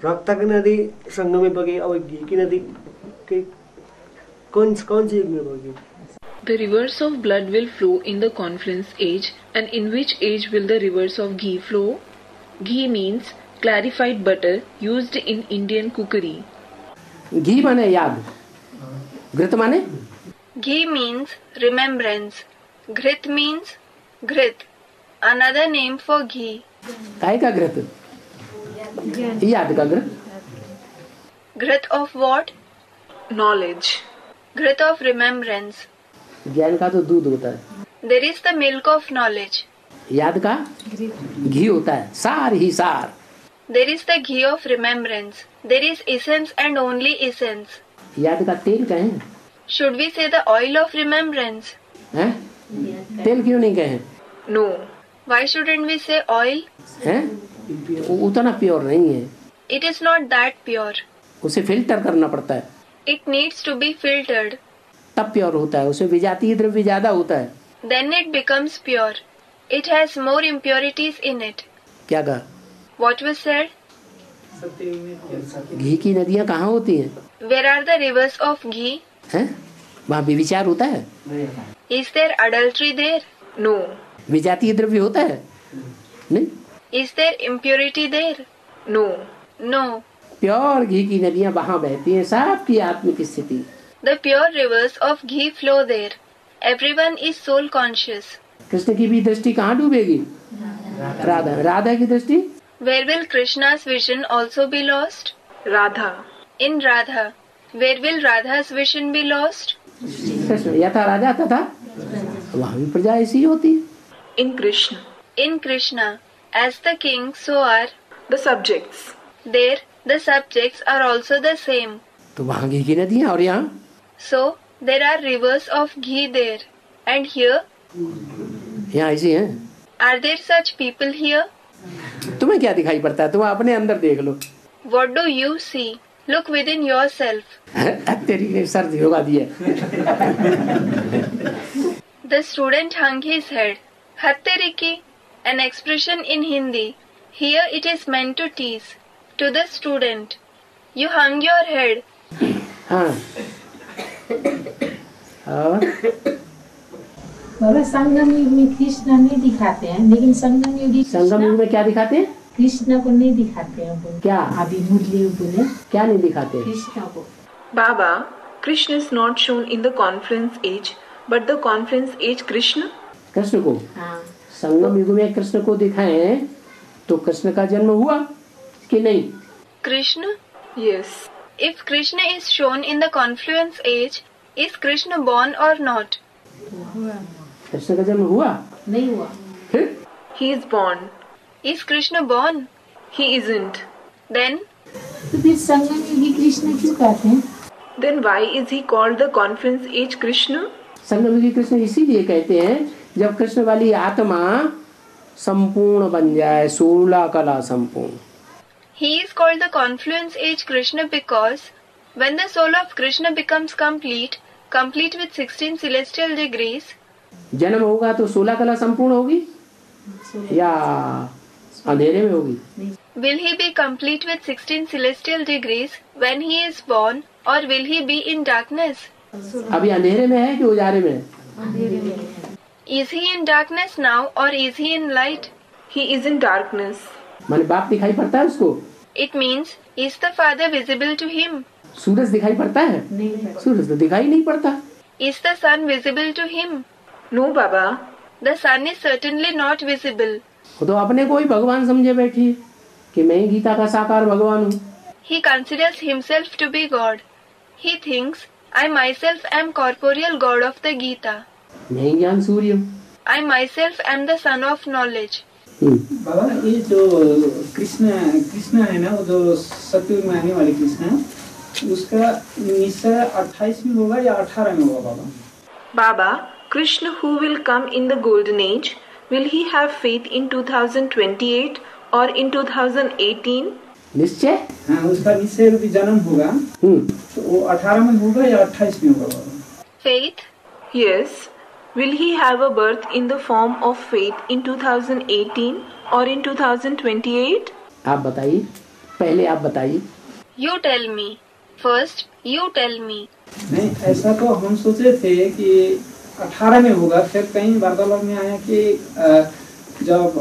रक्त की नदी संगम में बगी और घी की नदी के कौन सी युग में बगी? The rivers of blood will flow in the confluence age, and in which age will the rivers of ghee flow? Ghee means clarified butter used in Indian cookery. घी माने याद, घृत माने? Ghee means remembrance. Ghrith means ghrith, another name for ghee. काय का घृत? याद का घृत? Ghrith of what? Knowledge. Ghrith of remembrance. ज्ञान का तो दूध होता है. There is the milk of knowledge. याद का घी होता है, सार ही सार. There is the ghee of remembrance. There is essence and only essence. याद का तेल कहें? Should we say the oil of remembrance? हैं? तेल क्यों नहीं कहें? No. Why shouldn't we say oil? हैं? उतना प्योर नहीं है. It is not that pure. उसे फिल्टर करना पड़ता है. It needs to be filtered. तब प्योर होता है. उसमें विजातीय द्रव्य ज्यादा होता है. Then it becomes pure. It has more impurities in it. क्या कहा? What was said? घी की नदियाँ कहाँ होती हैं? Where are the rivers of ghee? हैं? वहाँ व्यभिचार होता है? Is there adultery there? No. विजातीय द्रव्य होता है? नहीं. Is there impurity there? No. No. Pure घी की नदियाँ वहाँ बहती हैं. सबकी आत्मिक स्थिति. The pure rivers of ghee flow there. Everyone is soul conscious. Krishna की भी दृष्टि कहाँ डूबेगी? राधा की दृष्टि? Where will Krishna's vision also be lost? Radha. In Radha. Where will Radha's vision be lost? Krishna यथा राजा तथा वहाँ भी प्रजा ऐसी होती है. In Krishna. In Krishna. As the king, so are the subjects. There, the subjects are also the same. तो वहाँ घी की नदियाँ और यहाँ? So, there are rivers of ghee there. And here? यहाँ ऐसी हैं. Are there such people here? तुम्हें क्या दिखाई पड़ता है? तुम अपने अंदर देख लो. What do you see? Look within yourself. तेरी सर्दी होगा दिए. The student hung his head. Hatteriki, an expression in Hindi. Here it is meant to tease. To the student. You hung your head. हाँ. और बाबा संगम युग में कृष्ण नहीं दिखाते हैं, लेकिन संगम युग में क्या दिखाते हैं? कृष्ण को नहीं दिखाते हैं. क्या? अभी मुरली बोले क्या नहीं दिखाते? कृष्ण को. Baba, Krishna is not shown in the confluence age, but the confluence age Krishna. Krishna को. हाँ. संगम युग में कृष्ण को दिखाएं तो कृष्ण का जन्म हुआ कि नहीं? Krishna? Yes. If Krishna is shown in the confluence age, is Krishna born or not? Krishna का जन्म हुआ? नहीं हुआ. फिर? He is born. Is Krishna born? He isn't. Then? तो फिर संगम युगी कृष्ण क्यों कहते हैं? Then why is he called the confluence age Krishna? संगम युगी कृष्ण इसीलिए कहते हैं जब कृष्ण वाली आत्मा संपूर्ण बन जाए, 16 कला संपूर्ण. He is called the confluence age Krishna because when the soul of Krishna becomes complete with 16 celestial degrees, जन्म होगा तो 16 कला संपूर्ण होगी या अंधेरे में होगी? will he be complete with 16 celestial degrees when he is born or will he be in darkness? अभी अंधेरे में है कि उजारे में है? Is he in darkness now or is he in light? He is in darkness. माने बाप दिखाई पड़ता है उसको? It means, is the father visible to him? सूरज दिखाई पड़ता है? सूरज तो दिखाई नहीं पड़ता. Is the sun visible to him? No, Baba. The sun is certainly not visible. वो तो अपने को ही भगवान समझे बैठी है कि मैं ही गीता का साकार भगवान हूँ. He considers himself to be God. He thinks, I myself am corporeal God of the Gita. मैं ही ज्ञान सूर्य हूँ. I myself am the son of knowledge. बाबा ये जो कृष्ण है ना, वो जो सतयुग में आने वाले कृष्ण, उसका निश्चय 28 में होगा या 18 में होगा बाबा? Baba, Krishna who will come in the golden age, will he have faith in 2028 or in 2018? निश्चय? हाँ, उसका निश्चय रूपी जन्म होगा. तो वो 18 में होगा या 28 में होगा बाबा? Faith? Yes. Will he have a birth in the form of faith in 2018 or in 2028? आप बताइए, पहले आप बताइए। You tell me. First, you tell me. नहीं, ऐसा तो हम सोचे थे कि 18 में होगा, फिर कहीं वार्तालाप में आया कि जब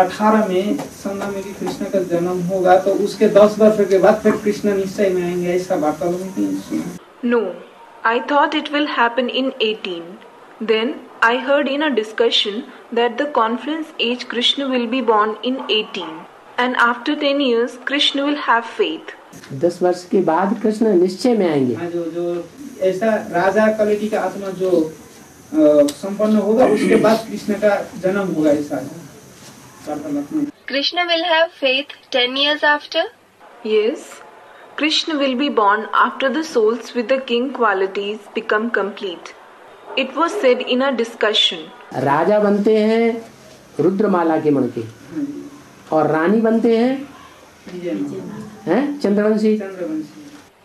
18 में संगम की कृष्ण का जन्म होगा तो उसके 10 वर्ष के बाद फिर कृष्ण निश्चय में आएंगे, ऐसा वार्तालाप में कहीं सुना। No, I thought it will happen in 18. Then I heard in a discussion that the conference age Krishna will be born in 18, and after 10 years Krishna will have faith. 10 वर्ष के बाद कृष्ण निश्चय में आएंगे। हाँ, जो ऐसा राजा क्वालिटी का आत्मा जो संपन्न होगा उसके बाद कृष्ण का जन्म होगा, ऐसा वार्तालाप में। Krishna will have faith 10 years after? Yes, Krishna will be born after the souls with the king qualities become complete. It was said in a discussion. राजा बनते हैं रुद्रमाला के मण के, और रानी बनते हैं Chandravanshi.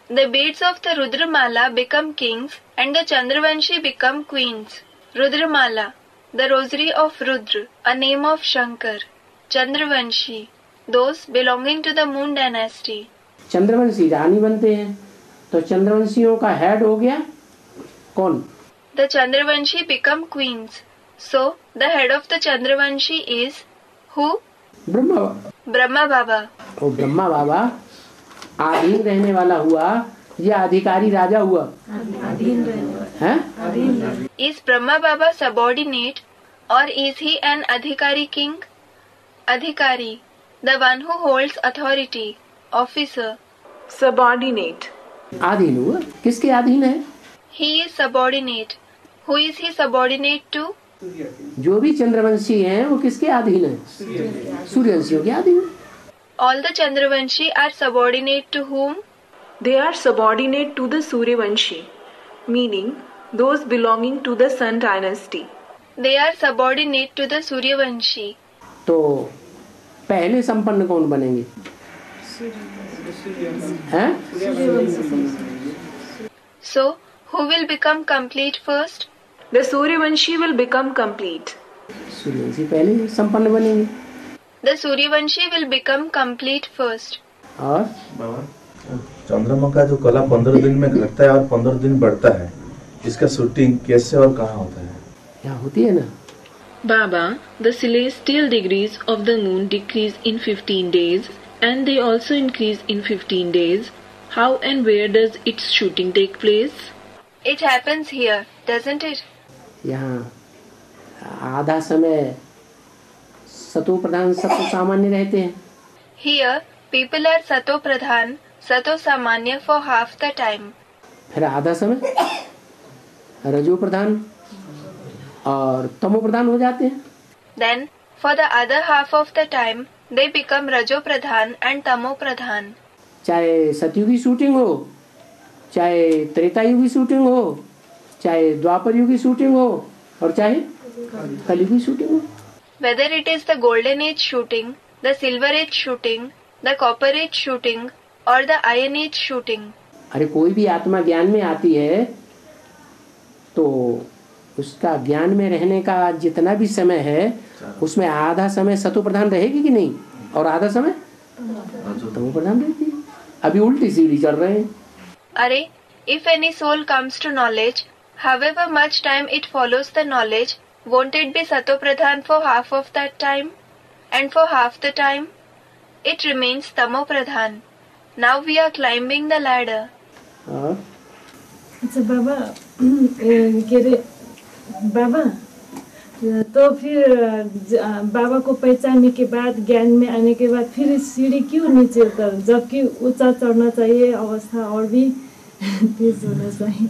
The beads of the Rudramala become kings and the Chandravanshi become queens. Rudramala, the rosary of Rudra, a name of Shankar. Chandravanshi, those belonging to the moon dynasty. Chandravanshi रानी बनते हैं, तो चंद्रवंशियों का हेड हो गया कौन? The Chandravanshi become queens. So, the head of the Chandravanshi is who? Brahma. Brahma Baba. और ब्रह्मा बाबा आधीन रहने वाला हुआ या अधिकारी राजा हुआ? हैं? Is Brahma Baba subordinate or is he an adhikari king? Adhikari, the one who holds authority, officer. Subordinate. आधीन हुआ, किसके अधीन है? He is subordinate. Who is he subordinate to? जो भी चंद्रवंशी हैं वो किसके अधीन है? सूर्यवंशियों के अधीन। All the Chandravanshi are subordinate to whom? They are subordinate to the Suryavanshi, meaning those belonging to the Sun dynasty. They are subordinate to the Suryavanshi. तो पहले संपन्न कौन बनेंगे? हैं? So, who will become complete first? The Suryavanshi will become complete. Suryavanshi पहले संपन्न बनेंगे। The Suryavanshi will become complete first. और चंद्रमा का जो कला 15 दिन में घटता है और 15 दिन बढ़ता है, इसका शूटिंग कैसे और कहाँ होता है? यहाँ होती है ना। Baba, the celestial degrees of the moon decrease in 15 days and they also increase in 15 days. How and where does its shooting take place? It happens here, doesn't it? यहाँ आधा समय सतो प्रधान सतो सामान्य रहते हैं। Here, people are Sato Pradhan, Sato Samanya for half the time. फिर आधा समय रजो प्रधान और तमो प्रधान हो जाते हैं। Then, for the other half of the time, they become Rajo Pradhan and Tamo Pradhan. चाहे सतयुग की शूटिंग हो, चाहे त्रेता युग की शूटिंग हो, चाहे द्वापर युग की शूटिंग हो, और चाहे कलयुग की शूटिंग हो। Whether it is the Golden Age shooting, the Silver Age shooting, the Copper Age shooting, or the Iron Age shooting. अरे कोई भी आत्मा ज्ञान में आती है तो उसका ज्ञान में रहने का जितना भी समय है उसमें आधा समय सतो प्रधान रहेगी कि नहीं, और आधा समय तमो प्रधान रहती है। अभी उल्टी सीढ़ी चल रहे हैं। अरे, if any soul comes to knowledge, however much time it follows the knowledge, won't it be Sato Pradhan for half of that time? And for half the time, it remains Tamo Pradhan. Now we are climbing the ladder. अच्छा बाबा, बाबा तो फिर बाबा को पहचानने के बाद, ज्ञान में आने के बाद फिर सीढ़ी क्यों नीचे उतर, जबकि ऊंचा चढ़ना चाहिए, अवस्था और भी तेज होना चाहिए।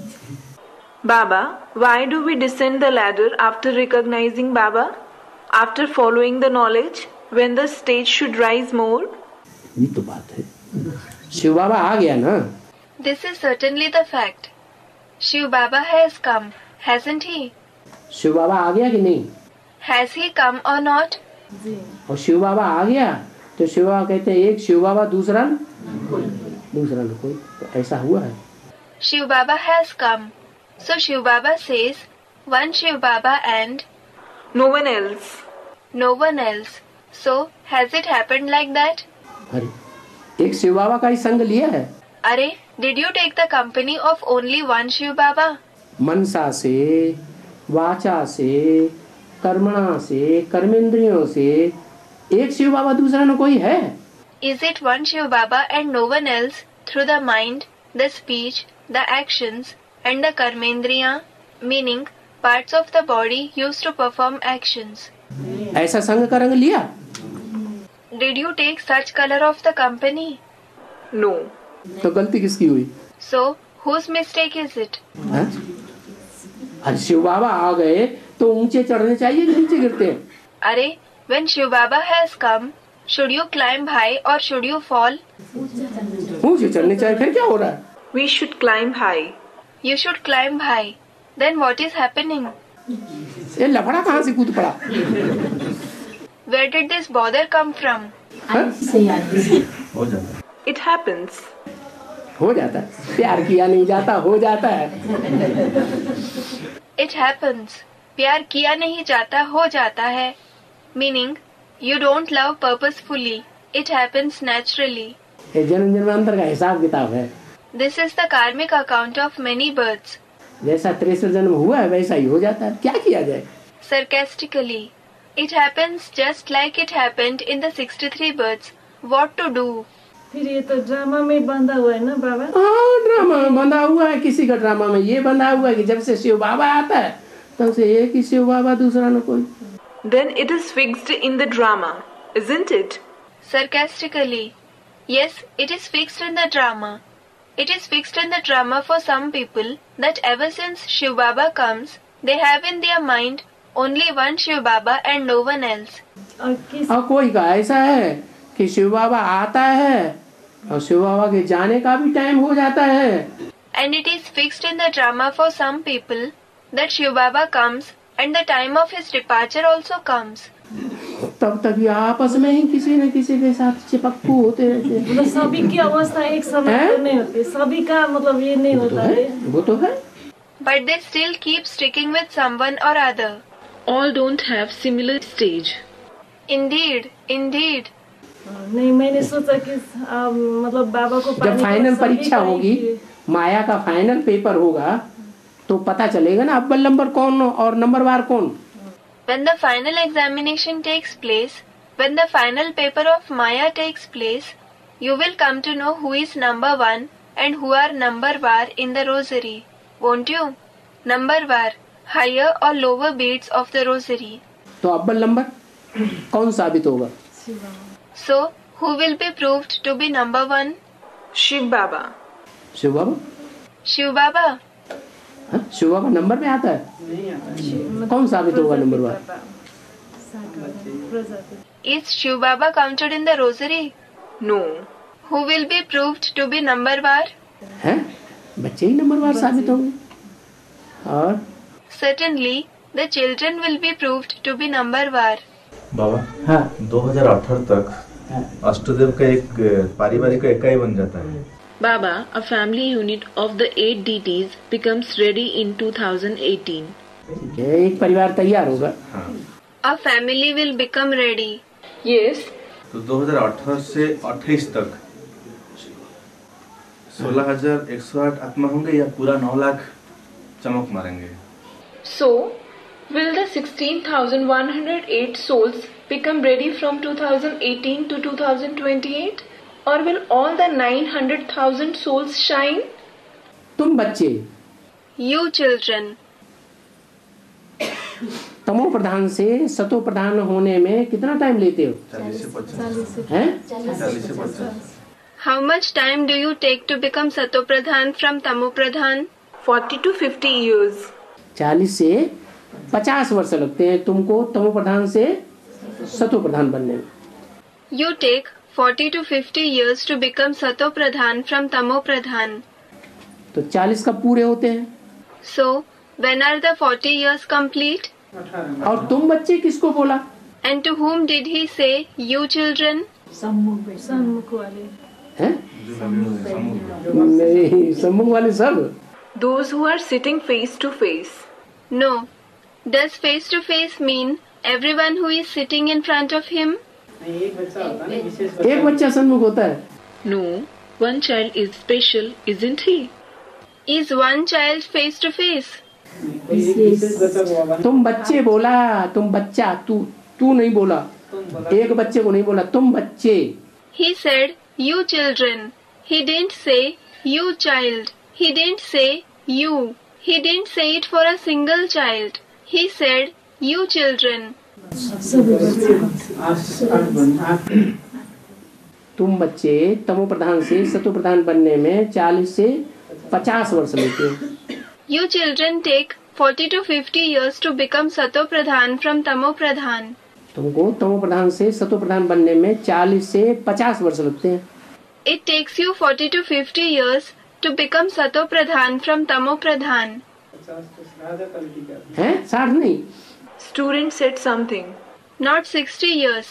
Baba, why do we descend the ladder after recognizing Baba? After following the knowledge, when the stage should rise more? ये तो बात है। शिव बाबा आ गया ना। This is certainly the fact. Shiv Baba has come, hasn't he? Shiv बाबा आ गया कि नहीं? Has he come or not? और शिव बाबा आ गया तो शिव बाबा कहते हैं एक शिव बाबा दूसरा न कोई, तो ऐसा हुआ है। Shiv Baba has come. So Shiv Baba says, one Shiv Baba and no one else. no one else. So, has it happened like that? अरे, एक शिव बाबा का ही संग लिया है। अरे, did you take the company of only one Shiv Baba? मनसा से, वाचा से, कर्मणा से, कर्मेंद्रियों से एक शिव बाबा दूसरा न कोई है। Is it one Shiv Baba and no one else through the mind, the speech, the actions and the karmendriya, meaning parts of the body used to perform actions? ऐसा संग का रंग लिया? Did you take such color of the company? No. तो गलती किसकी हुई? So, whose mistake is it? हाँ? अरे शिव बाबा आ गए तो ऊंचे चढ़ने चाहिए कि नीचे गिरते हैं? अरे, when Shiv Baba has come, should you climb high or should you fall? ऊंचे चढ़ने चाहिए, फिर क्या हो रहा है? We should climb high. You should climb high. Then what is happening? ये लफड़ा कहाँ से कूद पड़ा? Where did this bother come from? हाँ? हो जाता है। It happens. हो जाता है, प्यार किया नहीं जाता, हो जाता है। It happens. प्यार किया नहीं जाता, हो जाता है. Meaning, you don't love purposefully. It happens naturally. ये जन्म जन्मांतर का हिसाब किताब है। This is the karmic account of many births. जैसा 63 जन्म हुआ है वैसा ही हो जाता है, क्या किया जाए? Sarcastically, it happens just like it happened in the 63 births. What to do? फिर ये तो ड्रामा में बंधा हुआ है ना बाबा? हाँ, ड्रामा में बंधा हुआ है। किसी का ड्रामा में ये बंधा हुआ है कि जब से शिव बाबा आता है तब से एक ही शिव बाबा, दूसरा न कोई। Then it is fixed in the drama, isn't it? Sarcastically, yes, it is fixed in the drama. It is fixed in the drama for some people that ever since Shiv Baba comes, they have in their mind only one Shiv Baba and no one else. और कोई का ऐसा है कि शिव बाबा आता है और शिव बाबा के जाने का भी टाइम हो जाता है। And it is fixed in the drama for some people that Shiv Baba comes and the time of his departure also comes. तब तक ये आपस में ही किसी न किसी के साथ चिपक्कू होते रहते हैं। मतलब सभी की अवस्था एक समय तो नहीं होती, सभी का मतलब ये नहीं होता है। वो तो है। But they still keep sticking with someone or other. All don't have similar stage. Indeed, indeed. नहीं, मैंने सोचा कि मतलब बाबा को जब फाइनल परीक्षा होगी, माया का फाइनल पेपर होगा तो पता चलेगा ना अव्वल नंबर कौन और नंबरवार कौन। When the final examination takes place, when the final paper of Maya takes place, you will come to know who is number one and who are number var in the rosary, won't you? Number var, higher or lower beads of the rosary. तो अव्वल number कौन साबित होगा? So, who will be proved to be number one? Shiv Baba. Shiv Baba. Shiv Baba. हाँ? शिव बाबा number में आता है? कौन साबित होगा number war? Is Shiv Baba counted in the rosary? No. Who will be proved to be number var? हैं? बच्चे ही number वार साबित होंगे। और Certainly, the children will be proved to be number var. बाबा, हाँ 2018 तक अष्टदेव का एक पारिवारिक इकाई बन जाता है। Baba, a family unit of the 8 deities, becomes ready in 2018. एक परिवार तैयार होगा। हाँ। A family will become ready. Yes. तो 2018 से 28 तक 16,108 आत्मा होंगे या पूरा 9 लाख चमक मारेंगे? So, will the 16,108 souls become ready from 2018 to 2028? Or will all the 900,000 souls shine? तुम बच्चे You children. तमो प्रधान से सतो प्रधान होने में कितना टाइम लेते हो? 40 से 50 हैं? 40 से 50। How much time do you take to become Sato Pradhan from Tamo Pradhan? 40 to 50 years. 40 से 50 वर्ष लगते हैं तुमको तमो प्रधान से सतो प्रधान बनने में। You take 40 to 50 years to become Sato Pradhan from Tamo Pradhan. तो 40 कब पूरे होते हैं? So, when are the 40 years complete? और तुम बच्चे किसको बोला? And to whom did he say, you children? सम्मुख वाले हैं? नहीं, सम्मुख वाले सब। Those who are sitting face to face. No. Does face to face mean everyone who is sitting in front of him? एक बच्चा होता है ना, विशेष एक बच्चा सन्मुख होता है। No, one child is special, isn't he? Is one child face to face? कोई एक विशेष बच्चा को बाबा ने तुम बच्चे बोला, तुम बच्चा, तू नहीं बोला, तुम बोला एक बच्चे को नहीं बोला, तुम बच्चे। He said, you children. He didn't say, you child. He didn't say, you. He didn't say it for a single child. He said, you children. तुम बच्चे तमो प्रधान से सतो प्रधान बनने में 40 से 50 वर्ष लेते हो। You children take 40 to 50 years to become Sato Pradhan from Tamo Pradhan. तुमको तमो प्रधान से सतो प्रधान बनने में 40 से 50 वर्ष लगते हैं। It takes you 40 to 50 years to become Sato Pradhan from Tamo Pradhan. 50 तो राजा क्वालिटी का हैं? 60 नहीं, Student said something. Not 60 years.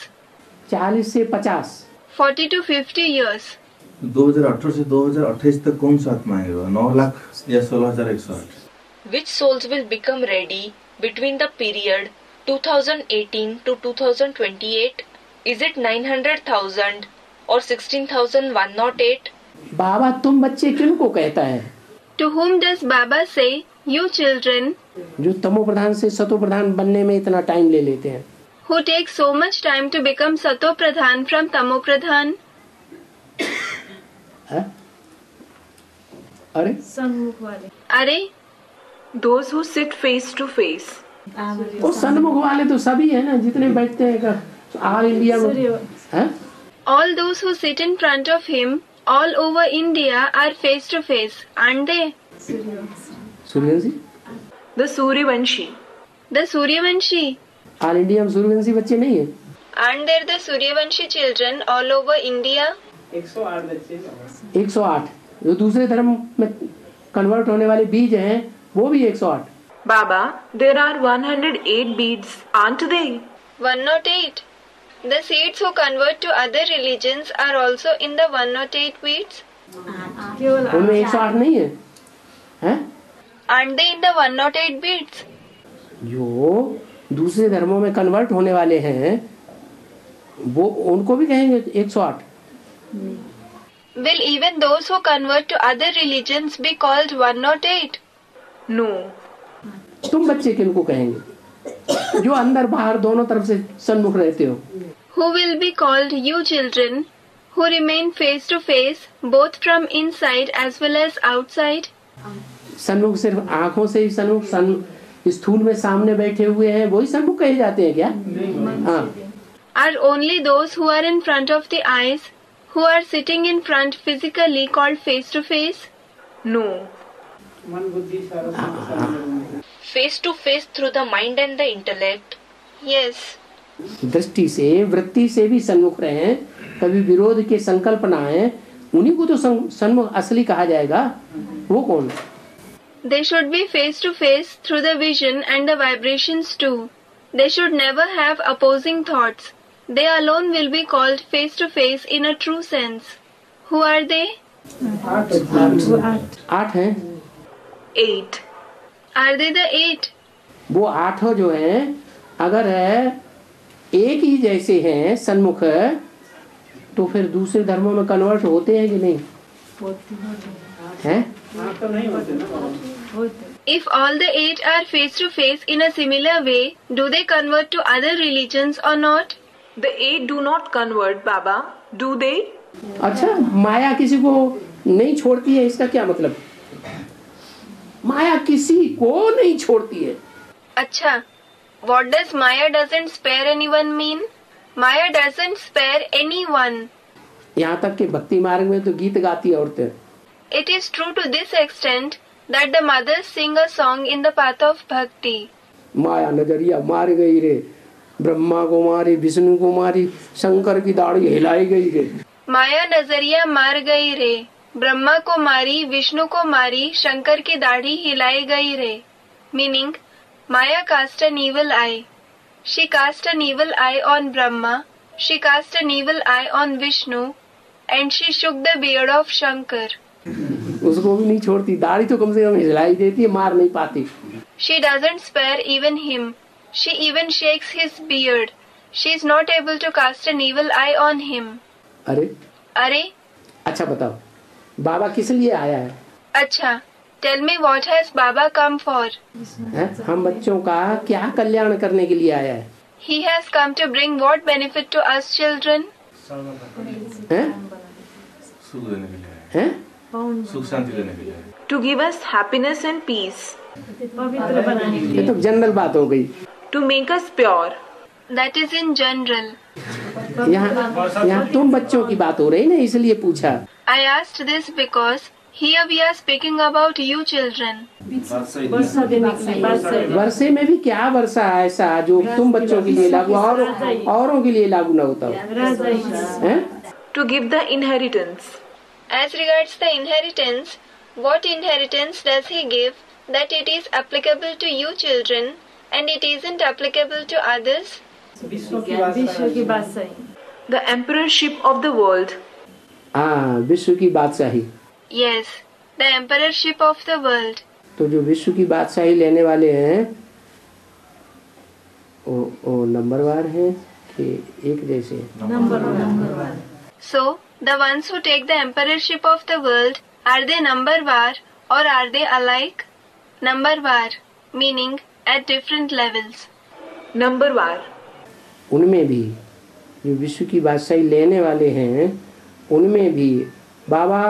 40 से 50। 40 to 50 years. 2018 से 2028 तक कौन सा आत्मा आएगा? 9 लाख या 16,108? Which souls will become ready between the period 2018 to 2028? Is it 900,000 or 16,108? बाबा तुम बच्चे किनको कहता है? To whom does Baba say, you children, जो तमो प्रधान से सतो प्रधान बनने में इतना टाइम ले लेते हैं। who take so much time to become Sato Pradhan from Tamo Pradhan? है? अरे सन्मुख वाले Are? Those who sit face to face. वो सन्मुख वाले तो सभी है ना, जितने बैठते हैं ऑल इंडिया में। सूर्य हैं? All those who sit in front of him all over India are face to face, aren't they? Suryavanshi, The Suryavanshi. The Suryavanshi. All India में सूर्यवंशी बच्चे नहीं है। Aren't there the Suryavanshi children all over India? 108 बच्चे बाबा। 108 जो दूसरे धर्म में convert होने वाले बीज हैं वो भी 108। Baba, there are 108 beads, aren't they? 108. The seeds who convert to other religions are also in the 108 beads. केवल उनमें 108 नहीं है, हैं? Aren't they in the 108 beads? जो दूसरे धर्मों में कन्वर्ट होने वाले हैं वो उनको भी कहेंगे 108। Will even those who convert to other religions be called 108? No. तुम बच्चे किनको कहेंगे जो अंदर बाहर दोनों तरफ से सन्मुख रहते हो? Who will be called you children, who remain face to face both from inside as well as outside? सन्मुख सिर्फ आंखों से ही सन्मुख, स्थूल में सामने बैठे हुए हैं वही सन्मुख कहे जाते हैं क्या? हाँ। Are only those who are in front of the eyes, who are sitting in front physically called face to face? No. मन बुद्धि सारा संसार Face to face through the mind and the intellect. Yes. दृष्टि से वृत्ति से भी सन्मुख रहे हैं, कभी विरोध के संकल्प ना आए, उन्हीं को तो सन्मुख असली कहा जाएगा। वो कौन? They should be face to face through the vision and the vibrations too. They should never have opposing thoughts. They alone will be called face to face in a true sense. Who are they? 8 हैं। 8. Are they the 8? वो 8 जो हैं अगर है एक ही जैसे हैं सन्मुख तो फिर दूसरे धर्मों में कन्वर्ट होते हैं कि नहीं? हैं? तो नहीं होते ना बाबा। If all the 8 are face to face in a similar way, do they convert to other religions or not? The 8 do not convert, Baba. Do they? अच्छा, माया किसी को नहीं छोड़ती है, इसका क्या मतलब? माया किसी को नहीं छोड़ती है। Acha, what does Maya doesn't spare anyone mean? Maya doesn't spare anyone. यहाँ तक कि भक्ति मार्ग में तो गीत गाती है औरतें। It is true to this extent that the mothers sing a song in the path of bhakti. माया नजरिया मार गई रे, ब्रह्मा को मारी, विष्णु को मारी, शंकर की दाढ़ी हिलाई गई रे। माया नजरिया मार गई रे, ब्रह्मा को मारी, विष्णु को मारी, शंकर की दाढ़ी हिलाई गई रे. Meaning, Maya cast an evil eye. She cast an evil eye on Brahma. She cast an evil eye on Vishnu, and she shook the beard of Shankar. उसको भी नहीं छोड़ती, दाढ़ी तो कम से कम हिलाई देती है, मार नहीं पाती। She doesn't spare even him. She even shakes his beard. She is not able to cast an evil eye on him. अरे अच्छा बताओ, बाबा किस लिए आया है? अच्छा, tell me what has Baba come for? हम बच्चों का क्या कल्याण करने के लिए आया है? He has come to bring what benefit to us children? सुख देने के लिए है, सुख शांति देने के लिए है। To give us happiness and peace. ये तो जनरल बात हो गई। To make us pure. That is in general. यहाँ तुम बच्चों की बात हो रही ना, इसलिए पूछा। I asked this because here we are speaking about you children. वर्षे में भी क्या वर्षा है ऐसा जो तुम बच्चों के लिए लागू और औरों के लिए लागू न होता हो? To give the inheritance. As regards the inheritance, what inheritance does he give that it is applicable to you children and it isn't applicable to others? The emperorship of the world. विश्व की बादशाही। Yes, the emperorship of the world. तो जो विश्व की बादशाही लेने वाले हैं वो नंबरवार हैं कि एक जैसे? नंबरवार। So, the ones who take the emperorship of the world, are they numberwar or are they alike? Numberwar, meaning at different levels. Numberwar. उनमें भी जो विश्व की बादशाही लेने वाले हैं उनमें भी बाबा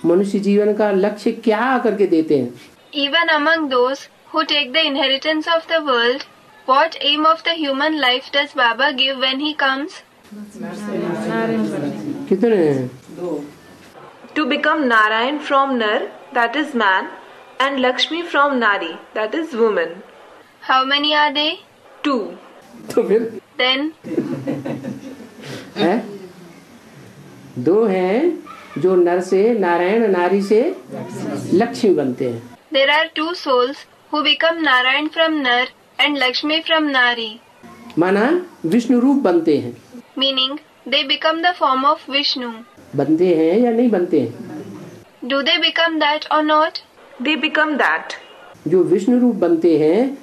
मनुष्य जीवन का लक्ष्य क्या करके देते हैं? Even among those who take the inheritance of the world, what aim of the human life does Baba give when he comes? कितने हैं? To become Narayan from Nar, that is man, and Lakshmi from Nari, that is woman. How many are they? 2. तो फिर Then है 2 हैं जो नर से नारायण, नारी से लक्ष्मी बनते हैं। there are 2 souls who become Narayan from Nar and Lakshmi from Nari. माना विष्णु रूप बनते हैं। Meaning they become the form of Vishnu. बनते हैं या नहीं बनते हैं? Do they become that or not? They become that. जो विष्णु रूप बनते हैं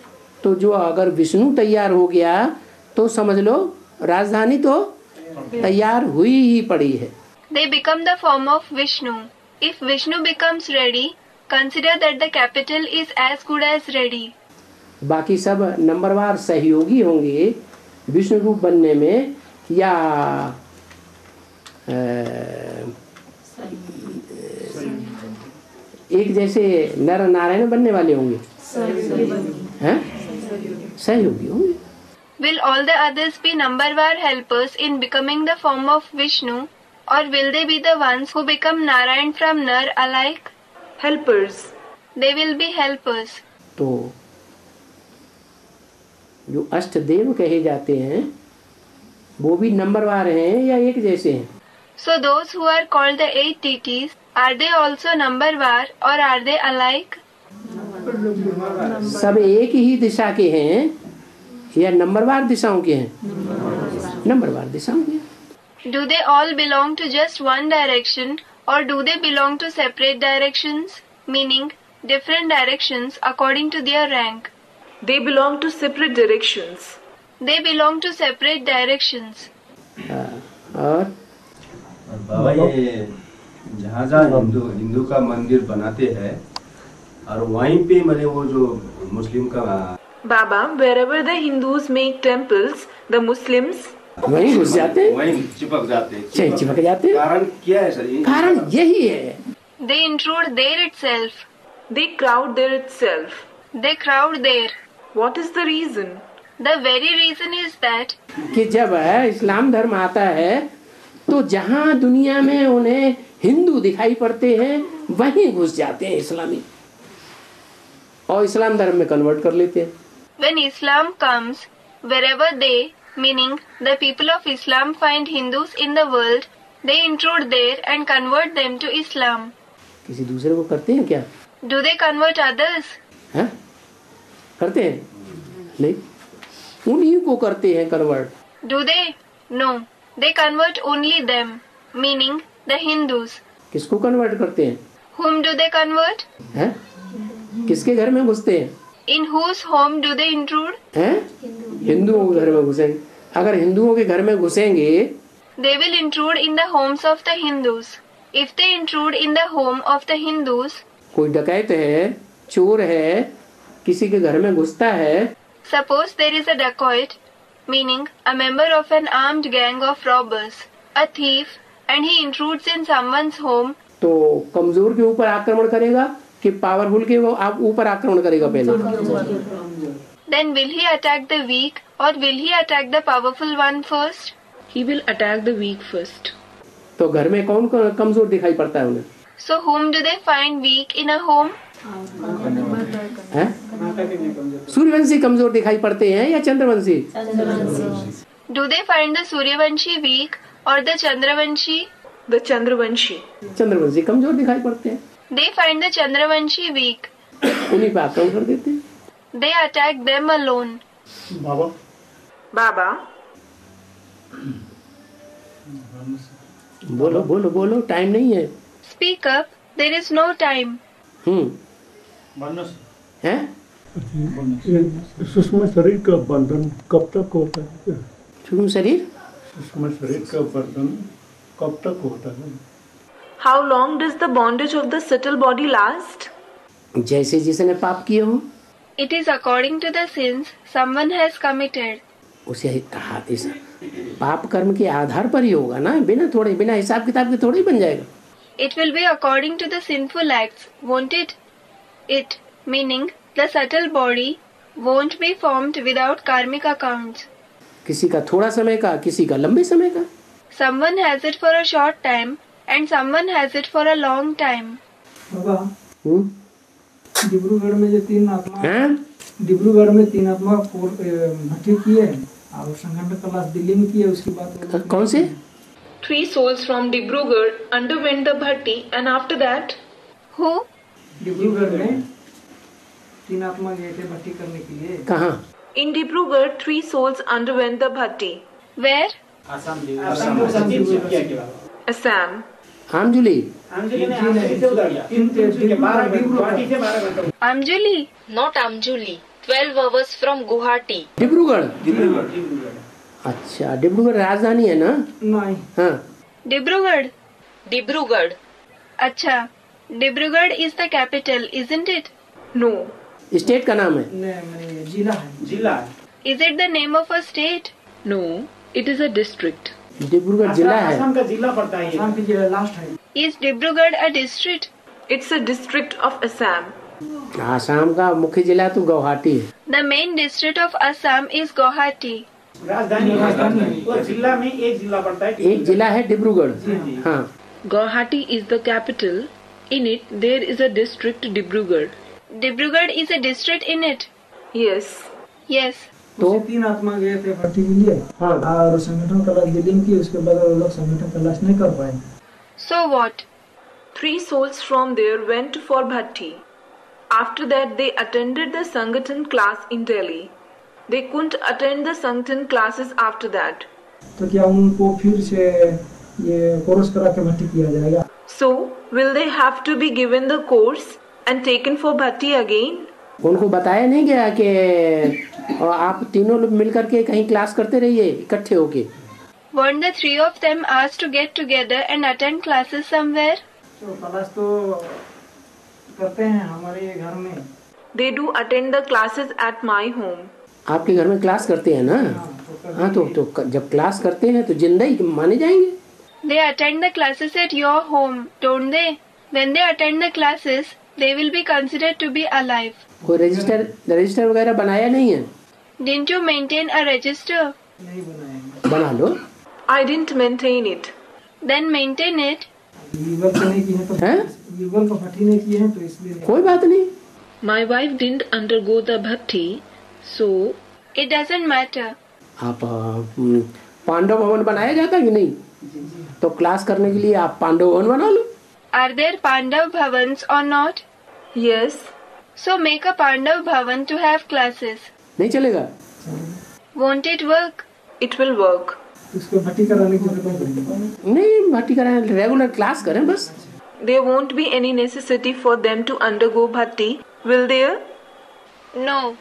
तो जो अगर विष्णु तैयार हो गया तो समझ लो राजधानी तो तैयार हुई ही पड़ी है। They become the form of Vishnu. If Vishnu becomes ready, consider that the capital is as good as ready. बाकी सब नंबरवार सहयोगी होंगे विष्णु रूप बनने में या एक जैसे नर नारायण बनने वाले होंगे? हैं? सहयोगी होंगे। Will all the others be numberwar helpers in becoming the form of Vishnu, or will they be the ones who become Narayan from Nar alike? Helpers. They will be helpers. तो जो अष्टदेव कहे जाते हैं वो भी नंबरवार हैं या एक जैसे हैं? So those who are called the 8 deities, are they also numberwar or are they alike? सब एक ही दिशा के हैं या नंबरवार दिशाओं के हैं? नंबरवार दिशाओं के। Do they all belong to just one direction or do they belong to separate directions, meaning different directions according to their rank? They belong to separate directions. They belong to separate directions. और बाबा ये जहाँ हिंदू का मंदिर बनाते हैं और वहीं पे मैंने वो जो मुस्लिम का Baba, wherever the Hindus make temples, the Muslims वहीं घुस जाते हैं, वहीं चिपक जाते हैं। चिपक जाते हैं। कारण क्या है सर? कारण यही है। They intrude there itself. they crowd there itself. They crowd there. What is the reason? The very reason is that कि जब इस्लाम धर्म आता है तो जहाँ दुनिया में उन्हें हिंदू दिखाई पड़ते हैं वहीं घुस जाते हैं इस्लामी और इस्लाम धर्म में कन्वर्ट कर लेते हैं। when Islam comes, wherever they, meaning the people of Islam, find Hindus in the world, they intrude there and convert them to Islam. किसी दूसरे को करते हैं क्या? Do they convert others? हैं? करते हैं? नहीं, उन्हीं को करते हैं convert. Do they? No. They convert only them, meaning the Hindus. किसको कन्वर्ट करते हैं? Whom do they convert? हैं? किसके घर में घुसते हैं? In whose home do they intrude? हैं? हिंदुओं के घर में घुसेंगे। अगर हिंदुओं के घर में घुसेंगे They will intrude in the homes of the Hindus. If they intrude in the home of the Hindus, कोई डकैत है, चोर है, किसी के घर में घुसता है, suppose there is a dacoit, meaning a member of an armed gang of robbers, a thief, and he intrudes in someone's home, तो कमजोर के ऊपर आक्रमण करेगा कि पावरफुल के वो आप ऊपर आक्रमण करेगा पहले? then will he attack the weak or will he attack the powerful one first? He will attack the weak first. तो घर में कौन कौन कमजोर दिखाई पड़ता है उन्हें? So whom do they find weak in a home? हैं? सूर्यवंशी कमजोर दिखाई पड़ते हैं या Chandravanshi? Do they find the Suryavanshi weak or the Chandravanshi? The Chandravanshi. Chandravanshi कमजोर दिखाई पड़ते हैं, They find the Chandravanshi weak. उन्हीं पे आक्रमण कर देते हैं। They attack them alone. Baba. बोलो बोलो बोलो, टाइम नहीं है। Speak up. There is no time. हैं? सूक्ष्म शरीर का बंधन कब तक होता है? सूक्ष्म शरीर? सूक्ष्म शरीर का बंधन कब तक होता है? How long does the bondage of the subtle body last? जैसे जिसने पाप किए हो It is according to the sins someone has committed. उसे इस पाप कर्म के आधार पर ही होगा ना, बिना हिसाब किताब के थोड़े ही बन जाएगा। It will be according to the sinful acts, won't it? It, meaning the subtle body, won't be formed without karmic accounts. किसी का थोड़ा समय का, किसी का लंबे समय का। Someone has it for a short time and someone has it for a long time. बाबा, डिब्रूगढ़ में जो 3 आत्मा हैं? डिब्रूगढ़ में 3 आत्मा भट्टी किए और संगठन क्लास दिल्ली में किए, उसकी बात कौन से? 3 souls from Dibrugarh underwent the bhatti, and after that, Who? Dibrugarh में 3 आत्मा गए थे भट्टी करने के लिए। कहाँ? in Dibrugarh 3 souls underwent the bhatti. Where? Assam. आमजुली? Amjuli? Not Amjuli. 12 hours from Guwahati. Dibrugarh? अच्छा, डिब्रूगढ़ राजधानी है ना? नहीं। हाँ। Dibrugarh? Dibrugarh. Acha. Dibrugarh is the capital, isn't it? No. State का नाम है? नहीं, जिला है। Is it the name of a state? No. It is a district. Dibrugarh जिला है। आसाम का जिला पड़ता है। आसाम की जिला लास्ट है। Is Dibrugarh a district? It's a district of Assam. Assam का मुख्य जिला तो गुवाहाटी है। The main district of Assam is Guwahati. राजधानी वो जिला में एक जिला पड़ता है। एक जिला है डिब्रूगढ़। हाँ। Guwahati is the capital. In it, there is a district Dibrugarh. Dibrugarh is a district in it. Yes. Yes. तो 3 आत्मा गए थे भट्टी के लिए और संगठन क्लास दिल्ली में की, उसके बाद वो लोग संगठन क्लास नहीं कर पाए। So what? 3 souls from there went for bhatti. After that, they attended the Sangathan class in Delhi. They couldn't attend the Sangathan classes after that. तो क्या उनको फिर से ये कोर्स करा के भर्ती किया जाएगा? So, will they have to be given the course and taken for bhatti again? उनको बताया नहीं गया कि आप तीनों लोग मिलकर के कहीं क्लास करते रहिए इकट्ठे होके? Weren't the 3 of them asked to get together and attend classes somewhere? तो क्लास तो करते हैं हमारे घर में। They do attend the classes at my home. आपके घर में क्लास करते हैं ना? हाँ, तो जब क्लास करते हैं तो जिंदा ही माने जाएंगे। They attend the classes at your home, don't they? When they attend the classes, they will be considered to be alive. कोई रजिस्टर वगैरह बनाया नहीं है? Didn't you maintain a register? नहीं बनाया। बना लो। I didn't maintain it. Then maintain it. Legal तो नहीं किए तो हैं? लीगल को भट्टी नहीं किए हैं तो इसलिए। कोई बात नहीं। My wife didn't undergo the bhatti, so It doesn't matter. आप पांडव भवन बनाया जाता है कि नहीं? तो क्लास करने के लिए आप पांडव भवन बना लो। Are there Pandav Bhavans or not? yes, So make a Pandav Bhavan to have classes. नहीं चलेगा? Won't it work? it will work. इसको भट्टी कराने की जरूरत नहीं पड़ेगी। नहीं, भर्ती कराएं, रेगुलर क्लास करें बस। There won't be any necessity for them to undergo bhatti, will there? No,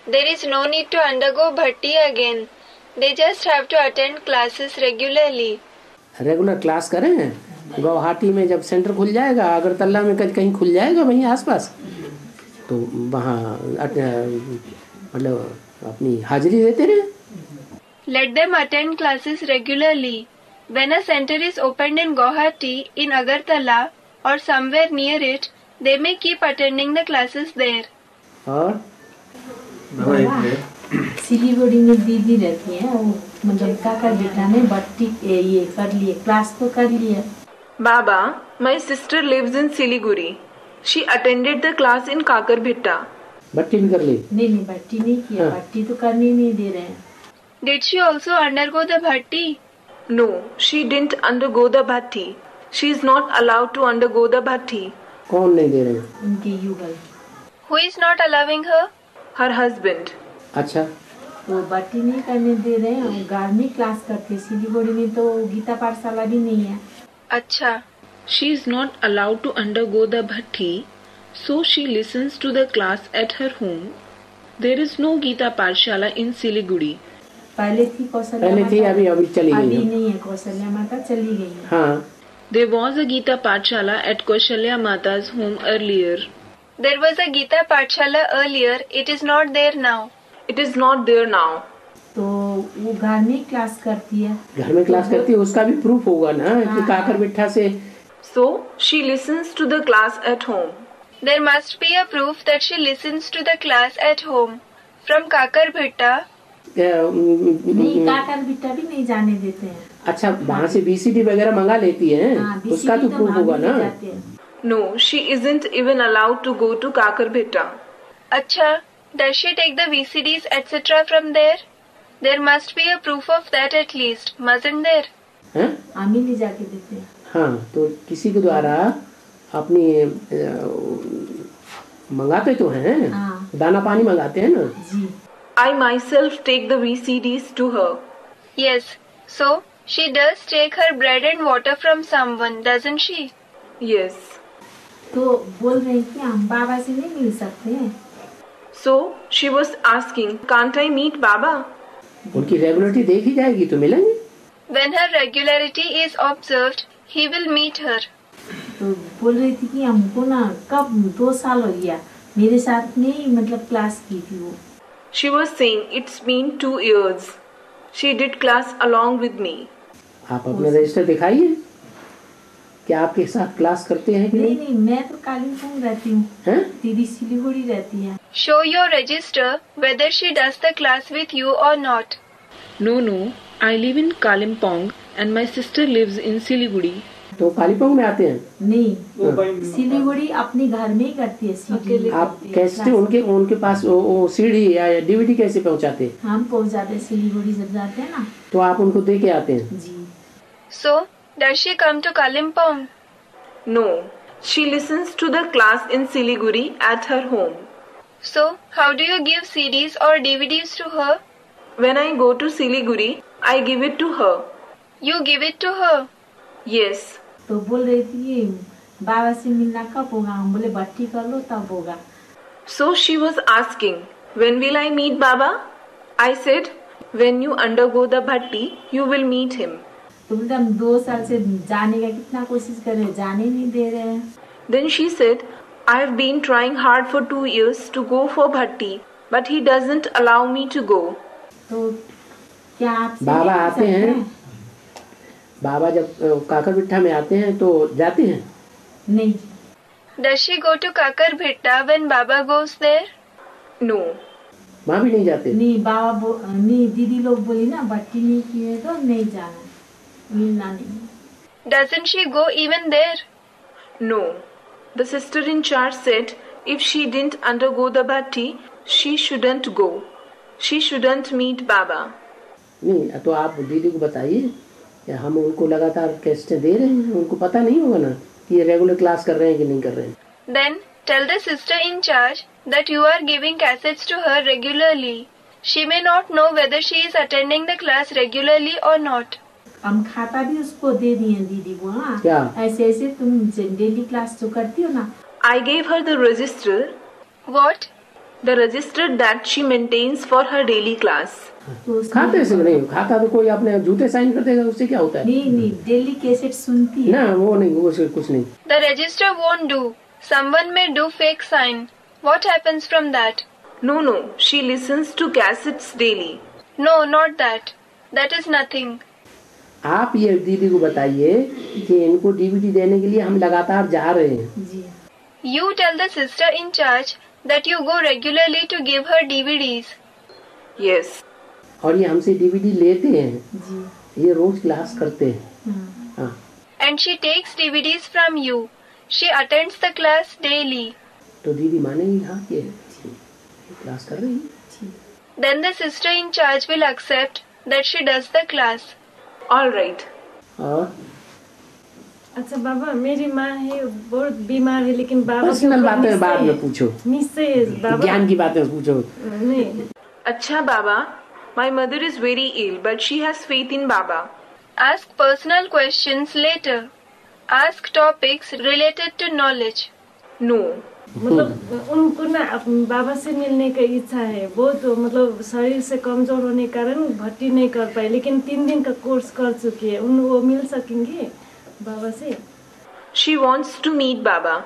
there is no need to undergo bhatti again. They just have to attend classes regularly. Regular class करें। गुवाहाटी में जब centre खुल जाएगा, अगरतला में कहीं खुल जाएगा वहीं आसपास, तो वहाँ मतलब अपनी हाजिरी देते रहे। Let them attend classes regularly. When a center is opened in Guwahati, in Agartala, or somewhere near it, they may keep attending the classes there. और सिलीगुड़ी में दीदी रहती है, वो मतलब काका बेटा ने बट्टी ये कर लिए, क्लास तो कर लिया। Baba, my sister lives in Siliguri. She attended the class in Kakarbhitta. बट्टी भी कर ली? नहीं, बट्टी नहीं किया, बट्टी तो करने नहीं दे रहे हैं। Did she also undergo the bhatti? No, she didn't undergo the bhatti. She is not allowed to undergo the bhatti. कौन नहीं दे रहे? उनके युगल। Who is not allowing her? Her husband. अच्छा, वो बट्टी नहीं करने दे रहे हैं, घर में क्लास करते। सिलीगुड़ी में तो गीता पाठशाला भी नहीं है। अच्छा। She is not allowed to undergo the bhatti, so she listens to the class at her home. There is no Gita Pathshala in Siliguri. पहले थी कौशल्या माता, पहले थी, अभी चली गई। अभी नहीं है, कौशल्या माता चली गई है। हाँ। There was a Gita Pathshala at Kaushalya Mata's home earlier. There was a Gita Pathshala earlier. It is not there now. It is not there now. तो वो घर में क्लास करती है। घर में क्लास करती है, उसका भी प्रूफ होगा ना कि काकरबिट्ठा से। So she listens to the class at home. There must be a proof that she listens to the class at home. From Kakarbhitta. नहीं, काकरबिट्ठा भी नहीं जाने देते हैं। अच्छा, वहाँ से बीसीडी वगैरह मंगा लेती है, उसका तो प्रूफ होगा ना। No, she isn't even allowed to go to Kakarbhitta. अच्छा, does she take the VCDs etc. from there? There must be a proof of that at least, mustn't there? हैं? आमी ले जाके देते हैं। हाँ, तो किसी के द्वारा अपनी मंगाते तो हैं, दाना पानी मंगाते हैं ना। जी। I myself take the VCDs to her. Yes, so she does take her bread and water from someone, doesn't she? Yes. तो बोल रहे हैं कि हम बाबा से नहीं मिल सकते हैं। So she was asking, can't I meet Baba? उनकी रेगुलरिटी देखी जाएगी तो मिलेंगे। When her regularity is observed, he will meet her. तो बोल रही थी कि हमको ना कब 2 साल हो गया, मेरे साथ में ही मतलब क्लास की थी वो। She was saying it's been 2 years. She did class along with me. आप अपना रजिस्टर दिखाइए, क्या आपके साथ क्लास करते हैं कि नहीं? नहीं, मैं तो कालिम्पोंग रहती हूँ, दीदी सिलीगुड़ी रहती है। Show your register whether she does the class with you or not. No, I live in Kalimpong and my sister lives in Siliguri. तो कालीपोंग में आते हैं? नहीं, सिलीगुड़ी अपने घर में ही करती है सीडी। आप कैसे उनके पास वो सीडी या डीवीडी कैसे पहुंचाते? हम पहुंचाते, सिलीगुड़ी जब जाते हैं ना तो आप उनको दे के आते हैं? जी। So does she come to Kalimpong? No, she listens to the class in Siliguri at her home. So how do you give CDs or DVDs to her? When I go to Siliguri, I give it to her. You give it to her? Yes. तो बोल रही थी बाबा से मिलना कब होगा, हम बोले भट्टी कर लो तब होगा। So she was asking, when will I meet Baba? I said, when you undergo the bhatti, you will meet him. तो बोलते हम 2 साल से जाने का कितना कोशिश कर रहे हैं, जाने नहीं दे रहे हैं। Then she said, I have been trying hard for 2 years to go for bhatti, but he doesn't allow me to go. तो क्या आप बाबा आते हैं? बाबा जब काकरबिट्ठा में आते हैं तो जाते हैं? नहीं। Does she go to Kakarbhitta when Baba goes there? No. वहाँ भी नहीं जाते? नहीं, बाबा नहीं, दीदी लोग बोली ना भट्टी नहीं किए तो नहीं जाना, मिलना नहीं। Doesn't she go even there? No. The sister in charge said if she didn't undergo the bhatti, she shouldn't go. She shouldn't meet Baba. नहीं, तो आप दीदी को बताइए, या हम उनको लगातार कैसेटें दे रहे हैं, उनको पता नहीं होगा ना कि ये रेगुलर क्लास कर रहे हैं कि नहीं कर रहे हैं। Then tell the sister in charge that you are giving cassettes to her regularly. She may not know whether she is attending the class regularly or not. हम खाता भी उसको दे दिए दीदी को। हाँ, क्या ऐसे ऐसे तुम डेली क्लास तो करती हो ना। I gave her the register. What? The register that she maintains for her daily class. खाते से नहीं खाता तो कोई अपने जूते साइन कर देगा, उससे क्या होता है? नहीं डेली कैसेट सुनती है ना, वो नहीं, वो कुछ नहीं. The register won't do. Someone may do fake sign. What happens from that? No, she listens to cassettes daily. No, not that. That is nothing. आप ये दीदी को बताइए कि इनको डीवीडी देने के लिए हम लगातार जा रहे हैं. जी. You tell the sister in charge that you go regularly to give her DVDs. Yes. और ये हमसे डीवीडी लेते हैं जी. ये रोज क्लास करते हैं. हाँ. And she takes DVDs from you. She attends the class daily. तो दीदी मानेगी हाँ ये क्लास कर रही है. Then the sister in charge will accept that she does the class. All right. और अच्छा बाबा, मेरी माँ है बहुत बीमार है, लेकिन बाबा पर्सनल बातें बाद में पूछो. निश्चय बाबा, ज्ञान की बातें पूछो. नहीं. अच्छा बाबा, my mother is very ill, but she has faith in Baba. Ask personal questions later. Ask topics related to knowledge. No. मतलब उनको ना बाबा से मिलने का इच्छा है बहुत, मतलब शरीर से कमजोर होने के कारण भर्ती नहीं कर पाए, लेकिन 3 दिन का कोर्स कर चुकी है. वो मिल सकेंगे बाबा से? She wants to meet Baba.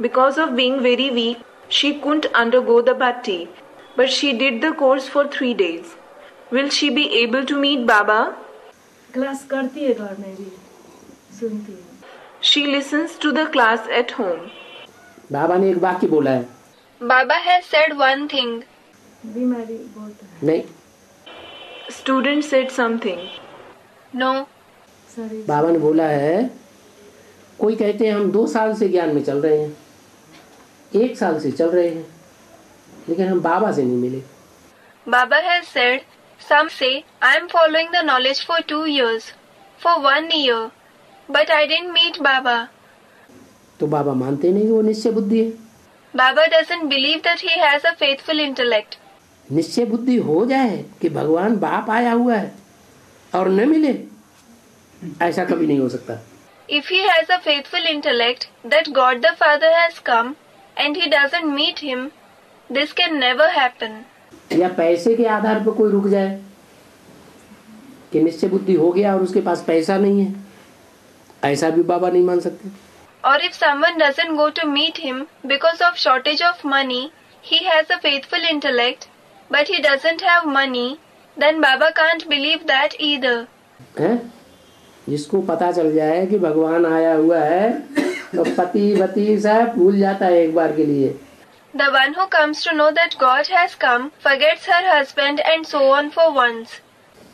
Because of being very weak, she couldn't undergo the bhakti, but she did the course for 3 days. Will she be able to meet Baba? Class करती है, घर में भी सुनती है. She listens to the class at home. बाबा ने एक वाक्य बोला है. Baba has said one thing. बीमारी बहुत है. नहीं. Student said something. No. बाबा ने बोला है, कोई कहते हैं हम 2 साल से ज्ञान में चल रहे हैं, 1 साल से चल रहे हैं, लेकिन हम बाबा से नहीं मिले. Baba has said, some say I am following the knowledge for 2 years, for 1 year, but I didn't meet Baba. तो बाबा मानते नहीं कि वो निश्चय बुद्धि है. Baba doesn't believe that he has a faithful intellect. निश्चय बुद्धि हो जाए कि भगवान बाप आया हुआ है और न मिले, ऐसा कभी नहीं हो सकता. If he has a faithful intellect that God the Father has come and he doesn't meet him, this can never happen. या पैसे के आधार पर कोई रुक जाए कि निश्चय बुद्धि हो गया और उसके पास पैसा नहीं है, ऐसा भी बाबा नहीं मान सकते. Or if someone doesn't go to meet him because of shortage of money, he has a faithful intellect, but he doesn't have money, then Baba can't believe that either. है? जिसको पता चल जाए कि भगवान आया हुआ है तो पति वती सब भूल जाता है एक बार के लिए. The one who comes to know that God has come forgets her husband and so on for once.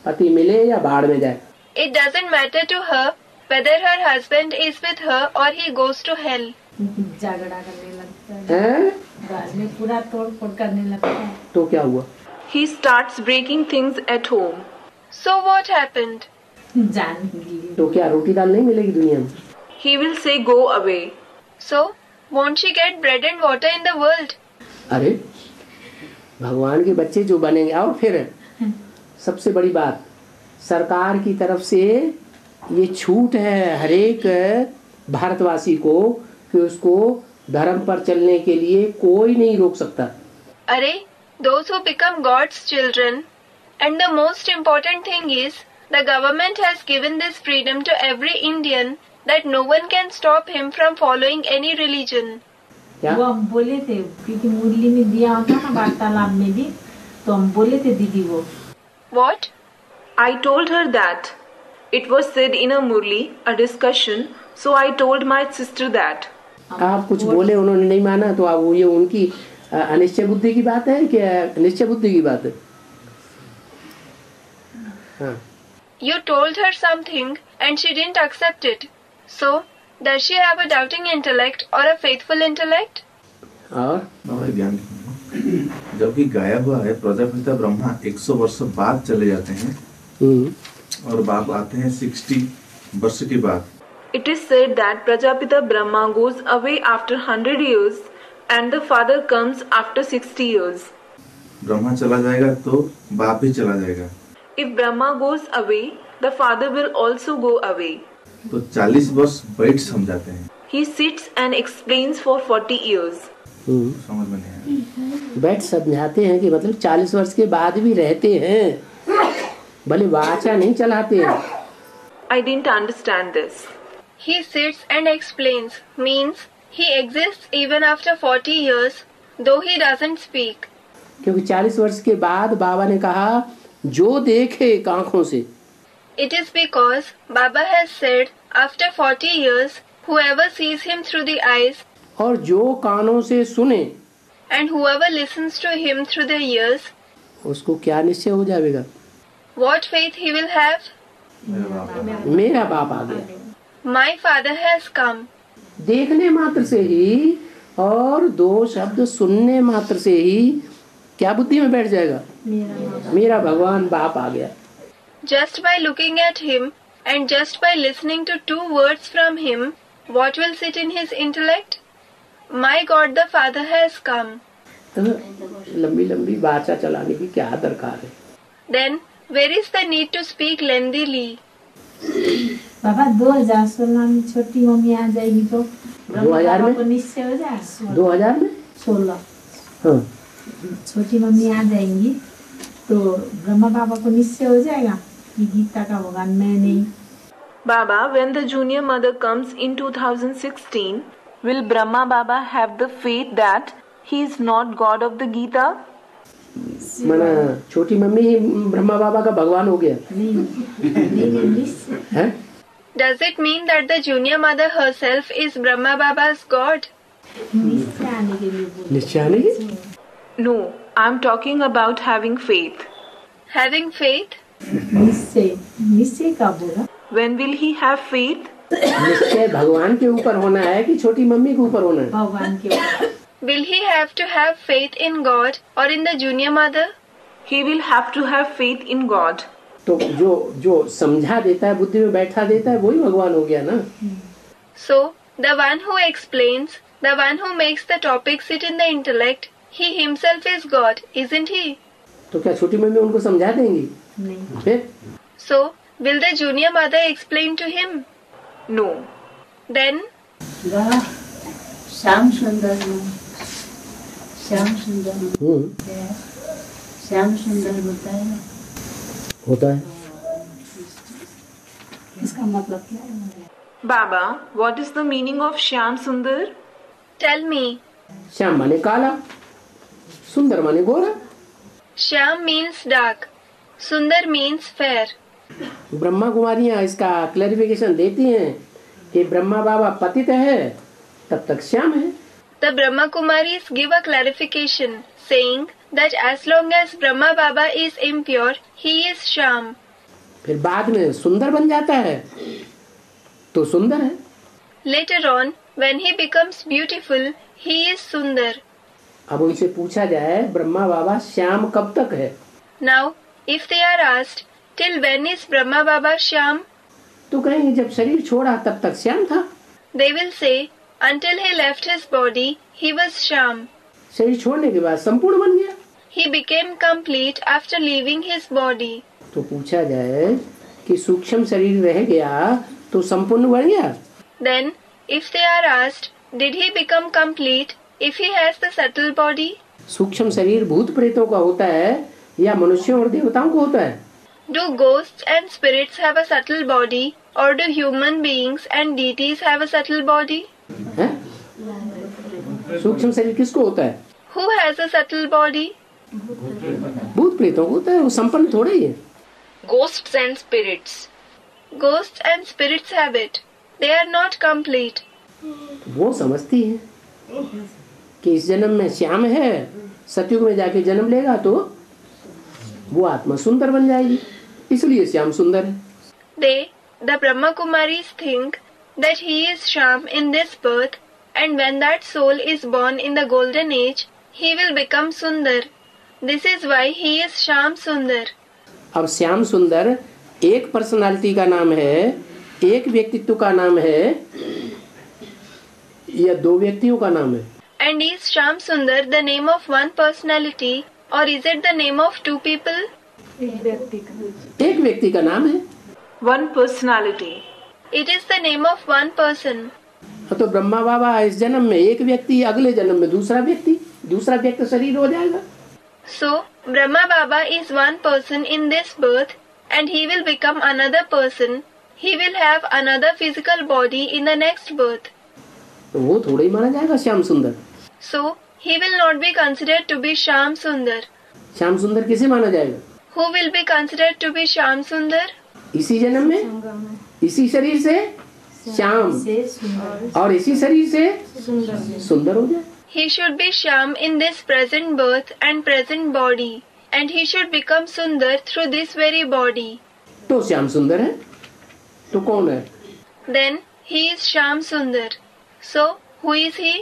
पति मिले या बाढ़ में जाए. It doesn't matter to her whether her husband is with her or he goes to hell. झगड़ा करने लगता है, घर में पूरा तोड़ फोड़ करने लगता है. तो क्या हुआ? He starts breaking things at home. So what happened? जाने के लिए. तो क्या रोटी दाल नहीं मिलेगी दुनिया में? He will say go away. So won't she get bread and water in the world? अरे भगवान के बच्चे जो बनेंगे. और फिर सबसे बड़ी बात, सरकार की तरफ से ये छूट है हर एक भारतवासी को कि उसको धर्म पर चलने के लिए कोई नहीं रोक सकता. अरे, those who become God's children, and the most important thing is the government has given this freedom to every Indian that no one can stop him from following any religion. वो हम बोले थे क्योंकि मुरली में दिया होता ना वार्तालाप में भी, तो हम बोले थे दीदी वो. What? I told her that. It was said in a murli, a discussion, so I told my sister that. आप कुछ बोले उन्होंने नहीं माना, तो आप ये उनकी अनिश्चय बुद्धि की बात है कि निश्चय बुद्धि की बात है? हाँ. You told her something and she didn't accept it. So, does she have a doubting intellect or a faithful intellect? और बाबा ज्ञान जब भी गाया हुआ है प्रजापिता ब्रह्मा 100 वर्ष बाद चले जाते हैं और बाप आते हैं 60 वर्ष के बाद. It is said that Prajapita Brahma goes away after 100 years and the father comes after 60 years. Brahma चला जाएगा तो बाप भी चला जाएगा. If Brahma goes away, the father will also go away. तो 40 वर्ष बैठ समझाते हैं. He sits and explains for 40 years. समझ में नहीं आया। बैठ समझाते हैं कि मतलब 40 वर्ष के बाद भी रहते हैं, भले वाचा नहीं चलाते हैं। I didn't understand this. He sits and explains means he exists even after 40 years, though he doesn't speak. क्योंकि 40 वर्ष के बाद बाबा ने कहा जो देखे आंखों से। It is because Baba has said after 40 years, whoever sees him through the eyes और जो कानों से सुने and whoever listens to him through the ears, उसको क्या निश्चय हो जाएगा? what faith he will have? मेरा बाप आ गया। My father has come. देखने मात्र से ही और 2 शब्द सुनने मात्र से ही क्या बुद्धि में बैठ जाएगा? मेरा भगवान बाप आ गया। Just by looking at him and just by listening to 2 words from him, what will sit in his intellect? My God the Father has come. तो लंबी लंबी वाचा चलाने की क्या दरकार है? Then where is the need to speak lengthily? बाबा 2016 में छोटी मम्मी आ जाएगी तो 2000 में निश्चय हो जाए। 2000 में 16 हाँ छोटी मम्मी आ जाएंगी तो ब्रह्मा बाबा को निश्चय हो जाएगा कि गीता का भगवान मैं नहीं। Baba, when the junior mother comes in 2016, will Brahma Baba have the faith that he is not God of the Gita? माना छोटी मम्मी ही ब्रह्मा बाबा का भगवान हो गया। हैं? Does it mean that the junior mother herself is Brahma Baba's God? निश्चय आने की? No, I'm talking about having faith. Having faith? निश्चय का बोला? When will he have faith? निश्चय भगवान के ऊपर होना है कि छोटी मम्मी के ऊपर होना है? भगवान के ऊपर। Will he have to have faith in God or in the junior mother? He will have to have faith in God. तो जो समझा देता है, बुद्धि में बैठा देता है, वही भगवान हो गया ना। So the one who explains, the one who makes the topic sit in the intellect, he himself is God, isn't he? तो क्या छोटी मम्मी उनको समझा देंगी? नहीं। फिर? So will the junior mother explain to him? No. Then? Shyam सुंदर श्याम सुंदर होता है। इसका मतलब क्या है? Baba, what is the meaning of Shyam Sundar? Tell me. Shyam माने काला, सुंदर माने गोरा। Shyam means dark, Sundar means fair. Brahma कुमारियां इसका क्लैरिफिकेशन देती हैं कि ब्रह्मा बाबा पतित है तब तक श्याम है। The Brahma Kumaris give a clarification saying that as long as Brahma Baba is impure, he is Shyam. फिर बाद में सुंदर बन जाता है तो सुंदर है। Later on, when he becomes beautiful, he is Sundar. अब उनसे पूछा जाए ब्रह्मा बाबा श्याम कब तक है? Now, if they are asked, till when is Brahma Baba Shyam? तो कहेंगे जब शरीर छोड़ा तब तक श्याम था। They will say, until he left his body, he was Shyam. शरीर छोड़ने के बाद संपूर्ण बन गया। He became complete after leaving his body. तो पूछा जाए कि सूक्ष्म शरीर रह गया तो संपूर्ण बन गया? Then, if they are asked, did he become complete if he has the subtle body? सूक्ष्म शरीर भूत प्रेतों का होता है या मनुष्यों और देवताओं को होता है? Do ghosts and spirits have a subtle body, or do human beings and deities have a subtle body? है? सूक्ष्म शरीर किसको होता है? Who has a subtle body? भूत प्रेतों को होता है, वो संपन्न थोड़ा ही है। Ghosts and spirits. Ghosts and spirits have it. They are not complete. वो समझती है कि इस जन्म में श्याम है, सतयुग में जाके जन्म लेगा तो वो आत्मा सुंदर बन जाएगी, इसलिए श्याम सुंदर है। They, the Brahma Kumaris, think that he is Shyam in this birth, and when that soul is born in the golden age, he will become Sundar. This is why he is Shyam Sundar. अब श्याम सुंदर एक personality का नाम है, एक व्यक्तित्व का नाम है या 2 व्यक्तियों का नाम है? And is Shyam Sundar the name of one personality, or is it the name of 2 people? एक व्यक्ति का नाम है। One personality. It is the name of one person. तो ब्रह्मा बाबा इस जन्म में एक व्यक्ति, अगले जन्म में दूसरा व्यक्ति शरीर हो जाएगा। So, Brahma Baba is one person in this birth and he will become another person. He will have another physical body in the next birth. तो वो थोड़ा ही माना जाएगा श्याम सुंदर। So, he will not be considered to be Shyam Sundar. Shyam सुंदर किसे माना जाएगा? Who will be considered to be Shyam Sundar? इसी जन्म में, इसी शरीर से श्याम और इसी शरीर से सुंदर हो जाए। He should be Shyam in this present birth and present body, and he should become Sundar through this very body. तो श्याम सुंदर है, तो कौन है? Then he is Shyam Sundar. So, who is he?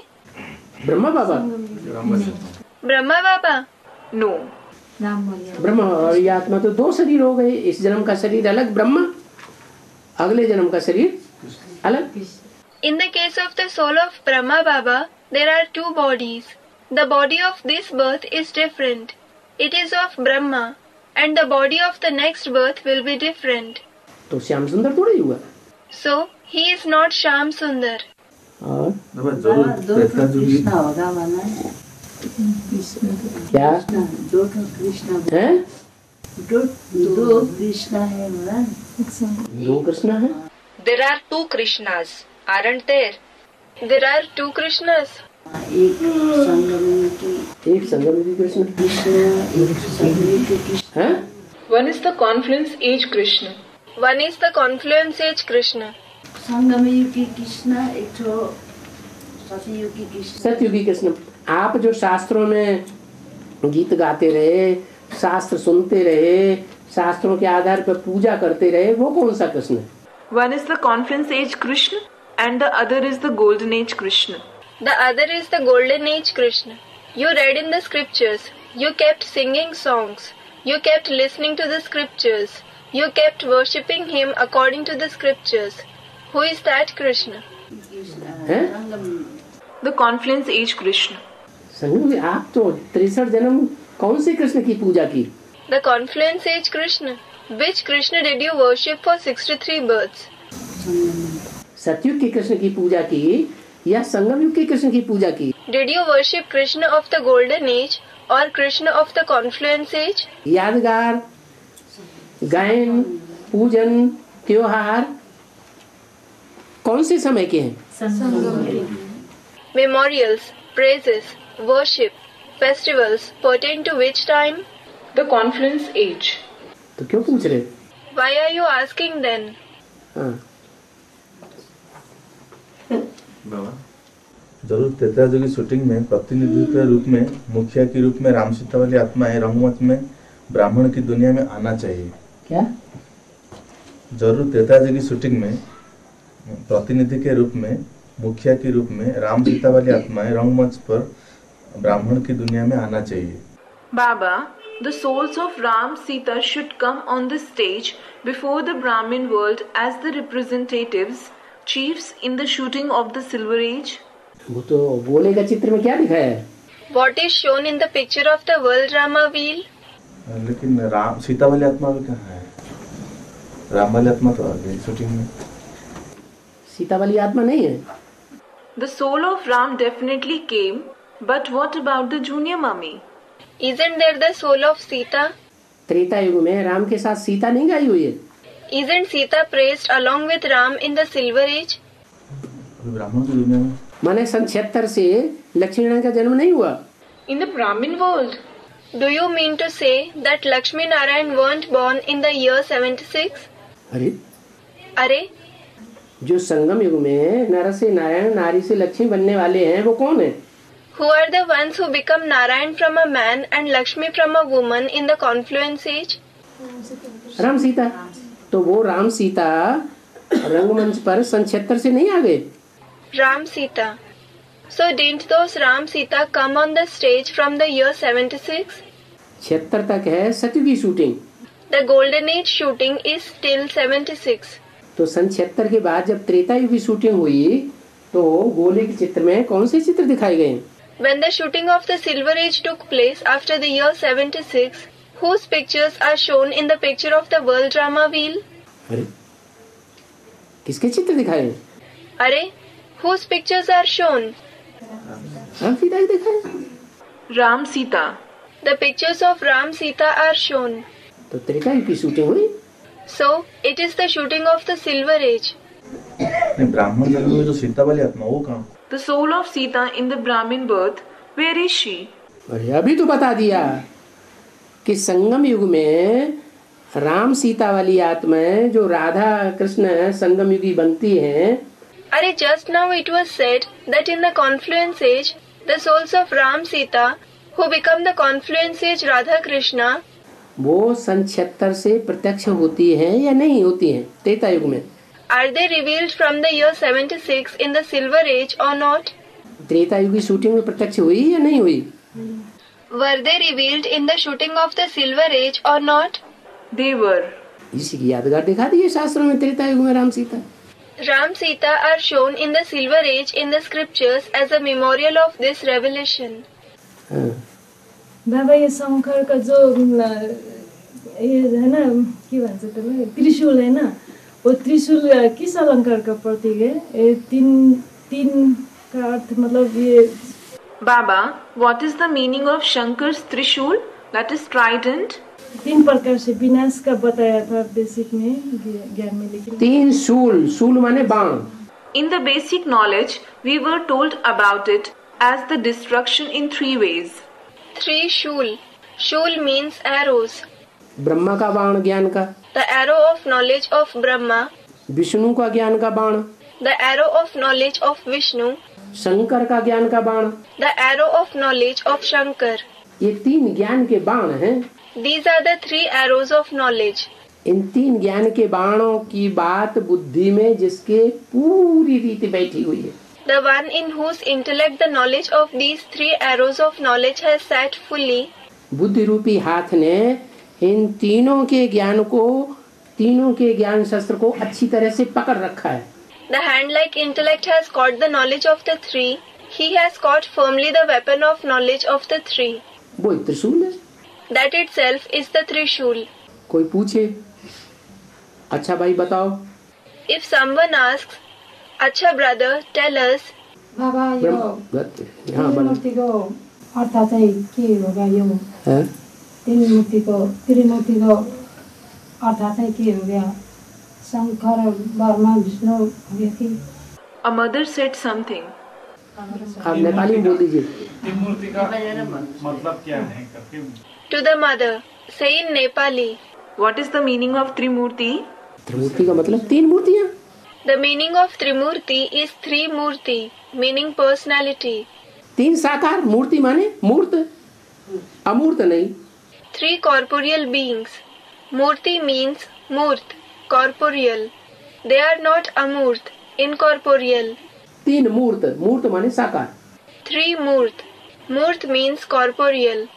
Brahma Baba. Brahma Baba? No. Brahma और ये आत्मा तो दो शरीर हो गए। इस जन्म का शरीर अलग ब्रह्मा, अगले जन्म का शरीर अलग। In the case of the soul of Brahma Baba, there are two bodies. The body of this birth is different. It is of Brahma, and the body of the next birth will be different. तो श्याम सुंदर थोड़ा ही हुआ। So, he is not Shyam Sundar. और कृष्णा होगा माना क्या? दो कृष्णा है? दो कृष्णा है माना। दो कृष्णा है। There are two Krishnas, aren't there? There are two Krishnas. एक संगम की कृष्ण, एक संगम कृष्ण है? One is the confluence age Krishna. One is the confluence age Krishna. संगमयुगी Krishna, एक तो सतयुगी कृष्ण। सतयुगी कृष्ण। आप जो शास्त्रों में गीत गाते रहे, शास्त्र सुनते रहे, शास्त्रों के आधार पर पूजा करते रहे, वो कौन सा कृष्ण है? One is the confluence age Krishna and the other is the golden age Krishna. The other is the golden age Krishna. You read in the scriptures. You kept singing songs. You kept listening to the scriptures. You kept worshipping him according to the scriptures. Who is that Krishna? The confluence age Krishna. संगम, आप तो 63 जन्म कौन से कृष्ण की पूजा की? The confluence age Krishna. Which Krishna did you worship for 63 births? सतयुग के कृष्ण की पूजा की या संगम युग के कृष्ण की पूजा की? Did you worship Krishna of the golden age or Krishna of the confluence age? यादगार, गायन, पूजन, त्योहार कौन से समय के हैं? Memorials, praises, worship, festivals pertain to which time? The confluence age. तो क्यों पूछ रहे? Why are you asking then? हाँ। बाबा, जरूर त्रेता युग की शूटिंग में प्रतिनिधि के रूप में, मुखिया के रूप में राम सीता वाली आत्माएं रंगमंच में ब्राह्मण की दुनिया में आना चाहिए। क्या? जरूर त्रेता युग की शूटिंग में प्रतिनिधि के रूप में, मुखिया के रूप में राम सीता वाली आत्माएं रंगमंच पर ब्राह्मण की दुनिया में आना चाहिए। Baba, the souls of Ram Sita should come on the stage before the Brahmin world as the representatives, chiefs in the shooting of the Silver Age. वो तो बोले का चित्र में क्या दिखाया है? What is shown in the picture of the world drama wheel? लेकिन राम सीता वाली आत्मा भी कहाँ है? राम वाली आत्मा तो आ गई शूटिंग में। सीता वाली आत्मा नहीं है। The soul of Ram definitely came, but what about the junior mummy? Isn't there the soul of Sita? Treta युग में राम के साथ सीता नहीं गाई हुई है। Isn't Sita praised along with Ram in the Silver Age? ब्राह्मण की दुनिया में माने सन 76 से लक्ष्मी नारायण का जन्म नहीं हुआ। In the Brahmin world. Do you mean to say that Lakshmi Narayan weren't born in the year 76? अरे जो संगम युग में नर से नारायण, नारी से लक्ष्मी बनने वाले हैं वो कौन है? Who are the ones who become Narayan from a man and Lakshmi from a woman in the confluence age? Ram Sita. तो वो राम सीता रंगमंच पर सन 76 से नहीं आ गए। Ram Sita. So didn't those Ram Sita come on the stage from the year 76? 76 तक है सतयुगी shooting. The golden age shooting is till 76. तो सन 76 के बाद जब त्रेता युग की शूटिंग हुई तो गोले के चित्र में कौन से चित्र दिखाए गए? When the shooting of the Silver Age took place after the year 76, whose pictures are shown in the picture of the world drama wheel? अरे किसके चित्र दिखाए? अरे, Whose pictures are shown? Ram Sita ही देखा है। Ram Sita. The pictures of Ram Sita are shown. तो त्रेता युग की शूटिंग हुई। So it is the shooting of the Silver Age. नहीं, ब्राह्मण जन्म में जो सीता वाली आत्मा वो कहाँ? The soul of Sita in the Brahmin birth, where is she? अरे अभी तो बता दिया कि संगम युग में राम सीता वाली आत्माएं जो राधा कृष्ण संगम युगी बनती हैं। अरे just now it was said that in the confluence age, the souls of Ram Sita, who become the confluence age Radha Krishna, वो सन 76 से प्रत्यक्ष होती हैं या नहीं होती हैं त्रेता युग में? are they revealed from the year 76 in the Silver Age or not? Treta युग की शूटिंग में प्रत्यक्ष हुई या नहीं हुई? Were they revealed in the shooting of the Silver Age or not? They were. इसी की यादगार दिखा दी है शास्त्रों में त्रेता युग में Ram Sita. Ram Sita are shown in the Silver Age in the scriptures as a memorial of this revelation. बाबा ये शंकर का जो ये है ना के भन्छ त्यसलाई त्रिशूल है ना, वो त्रिशूल किस अलंकार का प्रतीक है? ये तीन का अर्थ मतलब ये Baba, what is the meaning of Shankar's Trishul, that is trident? 3 प्रकार से विनाश का बताया था बेसिक में ज्ञान में, लेकिन 3 शूल, शूल माने बाण। In the basic knowledge, we were told about it as the destruction in 3 ways. 3 shul. Shul means arrows. Brahma का बाण ज्ञान का, The arrow of knowledge of Brahma. Vishnu का ज्ञान का बाण, The arrow of knowledge of Vishnu. Shankar का ज्ञान का बाण, The arrow of knowledge of Shankar. ये 3 ज्ञान के बाण हैं। These are the 3 arrows of knowledge. इन 3 ज्ञान के बाणों की बात बुद्धि में जिसके पूरी रीति बैठी हुई है, The one in whose intellect the knowledge of these 3 arrows of knowledge has sat fully. बुद्धि रूपी हाथ ने इन तीनों के ज्ञान को, तीनों के ज्ञान शस्त्र को अच्छी तरह से पकड़ रखा है। The hand-like intellect has caught the knowledge of the 3. He has caught firmly the weapon of knowledge of the 3. वो त्रिशूल है। That itself is the Trishul. कोई पूछे, अच्छा भाई बताओ। If someone asks, अच्छा brother, tell us. बाबा यो त्रिमूर्तिको अर्थ चाहिँ के होगा? यो त्रिमूर्तिको अर्थ चाहिँ के हो गया? शंकर, ब्रह्मा, विष्णु हो गया कि? A mother said something. आप नेपाली में बोल दीजिए। त्रिमूर्ति का मतलब क्या है? To the mother, say in Nepali. What is the meaning of Trimurti? त्रिमूर्ति का मतलब 3 मूर्तियाँ। The meaning of Trimurti is 3 Murti, meaning personality. 3 साकार, मूर्ति माने मूर्त, अमूर्त नहीं। 3 corporeal beings. Murti means Murt, corporeal. They are not Amurt, incorporeal. 3 मूर्त, मूर्त माने साकार। 3 Murt. Murt means corporeal.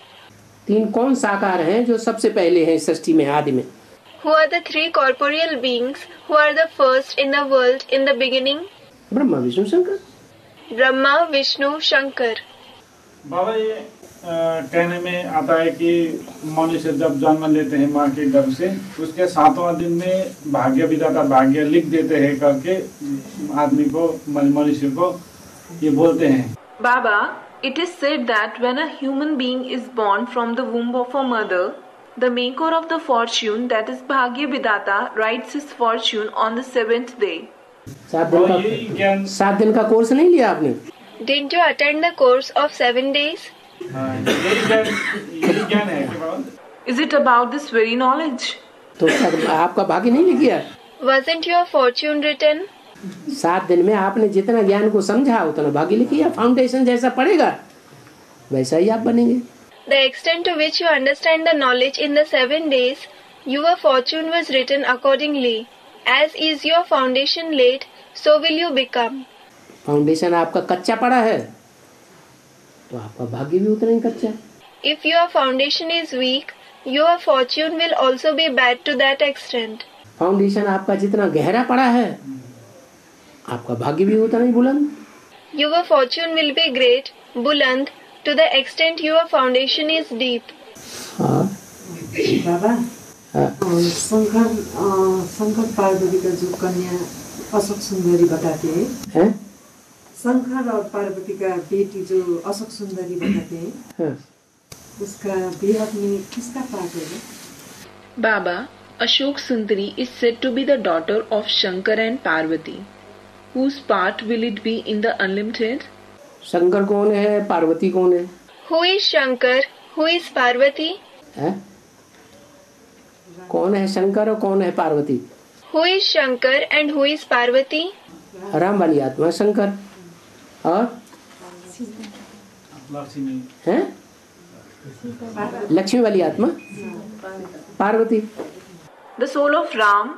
3 कौन साकार हैं जो सबसे पहले हैं सृष्टि में, आदि में? Who are the 3 corporeal beings who are the first in the world in the beginning? Brahma, Vishnu, Shankar. Brahma, Vishnu, Shankar. बाबा ये कहने में आता है कि मनुष्य जब जन्म लेते हैं माँ के गर्भ से, उसके 7वां दिन में भाग्य विधाता भाग्य लिख देते हैं करके आदमी को, मनुष्य को ये बोलते हैं। Baba, it is said that when a human being is born from the womb of a mother, the maker of the fortune, that is Bhagya Vidata, writes his fortune on the 7th day. 7 दिन का course नहीं लिया आपने? Didn't you attend the course of 7 days? यही ज्ञान है कि बाबा? Is it about this very knowledge? तो आपका भाग्य नहीं लिख गया? Wasn't your fortune written? 7 दिन में आपने जितना ज्ञान को समझा उतना भाग्य लिख गया। फाउंडेशन जैसा पड़ेगा वैसा ही आप बनेंगे। The extent to which you understand the knowledge in the 7 days, your fortune was written accordingly. As is your foundation laid, so will you become. Foundation आपका कच्चा पड़ा है तो आपका भाग्य भी उतना ही कच्चा है। If your foundation is weak, your fortune will also be bad to that extent. Foundation आपका जितना गहरा पड़ा है आपका भाग्य भी उतना ही बुलंद। Your fortune will be great, buland, to the extent your foundation is deep. बाबा, शंकर पार्वती का जो कन्या अशोक सुंदरी बताते हैं, शंकर और पार्वती का बेटी जो अशोक सुंदरी बताते हैं, उसका बेहद में किसका पार्ट होगा? Baba, Ashok Sundari is said to be the daughter of Shankar and Parvati. Whose part will it be in the Unlimited? Shankar कौन है, पार्वती कौन है? Who is Shankar? Who is Parvati? है? कौन है शंकर और कौन है Parvati? Who is Shankar and who is Parvati? Ram वाली आत्मा शंकर और हैं? लक्ष्मी वाली आत्मा Parvati. The soul of Ram.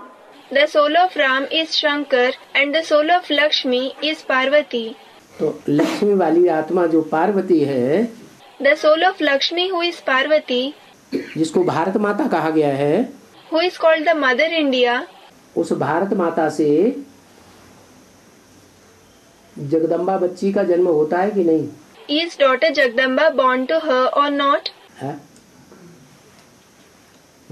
The soul of Ram is Shankar and the soul of Lakshmi is Parvati. तो लक्ष्मी वाली आत्मा जो पार्वती है, The soul of Lakshmi who is Parvati, जिसको भारत माता कहा गया है, who is called the Mother India, उस भारत माता से जगदम्बा बच्ची का जन्म होता है कि नहीं? is daughter Jagdamba born to her or not? है?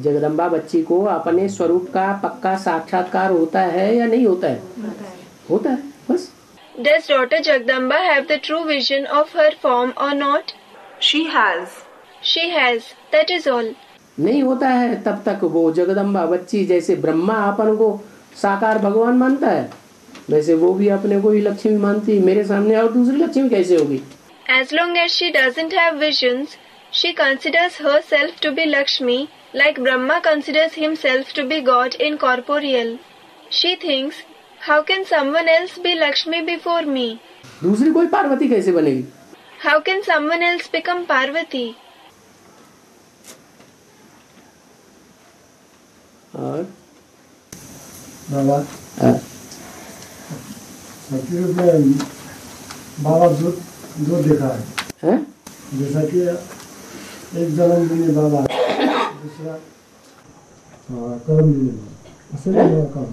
जगदम्बा बच्ची को अपने स्वरूप का पक्का साक्षात्कार होता है या नहीं होता है? होता है बस. Does daughter Jagdamba have the true vision of her form or not? She has. She has. That is all. नहीं होता है तब तक वो जगदम्बा बच्ची, जैसे ब्रह्मा अपन को साकार भगवान मानता है, वैसे वो भी अपने को ही लक्ष्मी मानती. मेरे सामने और दूसरी लक्ष्मी कैसे होगी? As long as she doesn't have visions, she considers herself to be Lakshmi, like Brahma considers himself to be God incorporeal. She thinks, how can someone else be Lakshmi before me? दूसरी कोई पार्वती कैसे बनेगी? How can someone else become Parvati? और बाबा सतयुग में बाबा दो देखा है, जैसा कि एक जन्म देने बाबा, दूसरा कर्म देने बाबा. असल में कर्म.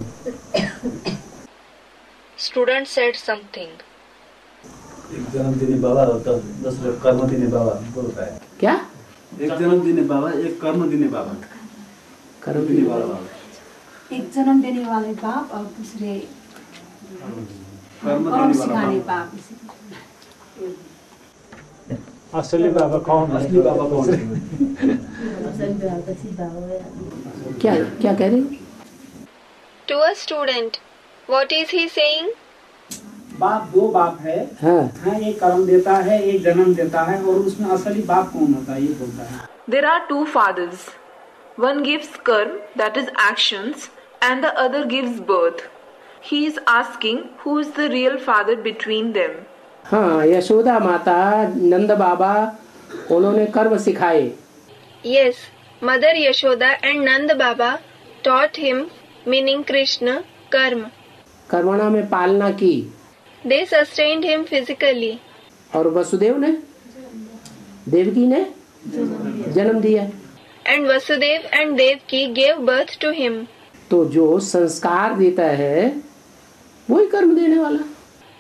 Student said something. एक जन्म देने बाबा होता, दूसरा कर्म देने बाबा बोल रहा है. क्या? एक जन्म देने बाबा, एक कर्म देने बाबा. कर्म देने बाबा. एक जन्म देने वाले बाप और दूसरे कर्म सिखाने बाप. असली बाबा कौन है? असली बाबा कौन है? क्या क्या कह रहे हो? To a student, what is he saying? बाप दो बाप है. हाँ, एक कर्म देता है, एक जन्म देता है, और उसमें असली बाप कौन होता है ये बोलता है. There are two fathers. One gives karma, that is actions, and the other gives birth. He is asking who is the real father between them. हाँ, यशोदा माता, नंद बाबा, उन्होंने कर्म सिखाए. Yes, Mother Yashoda and Nand Baba taught him, meaning Krishna, karma. कर्मणा में पालना की. They sustained him physically. और वसुदेव ने, देवकी ने जन्म दिया. And Vasudev and Devki gave birth to him. तो जो संस्कार देता है वही कर्म देने वाला.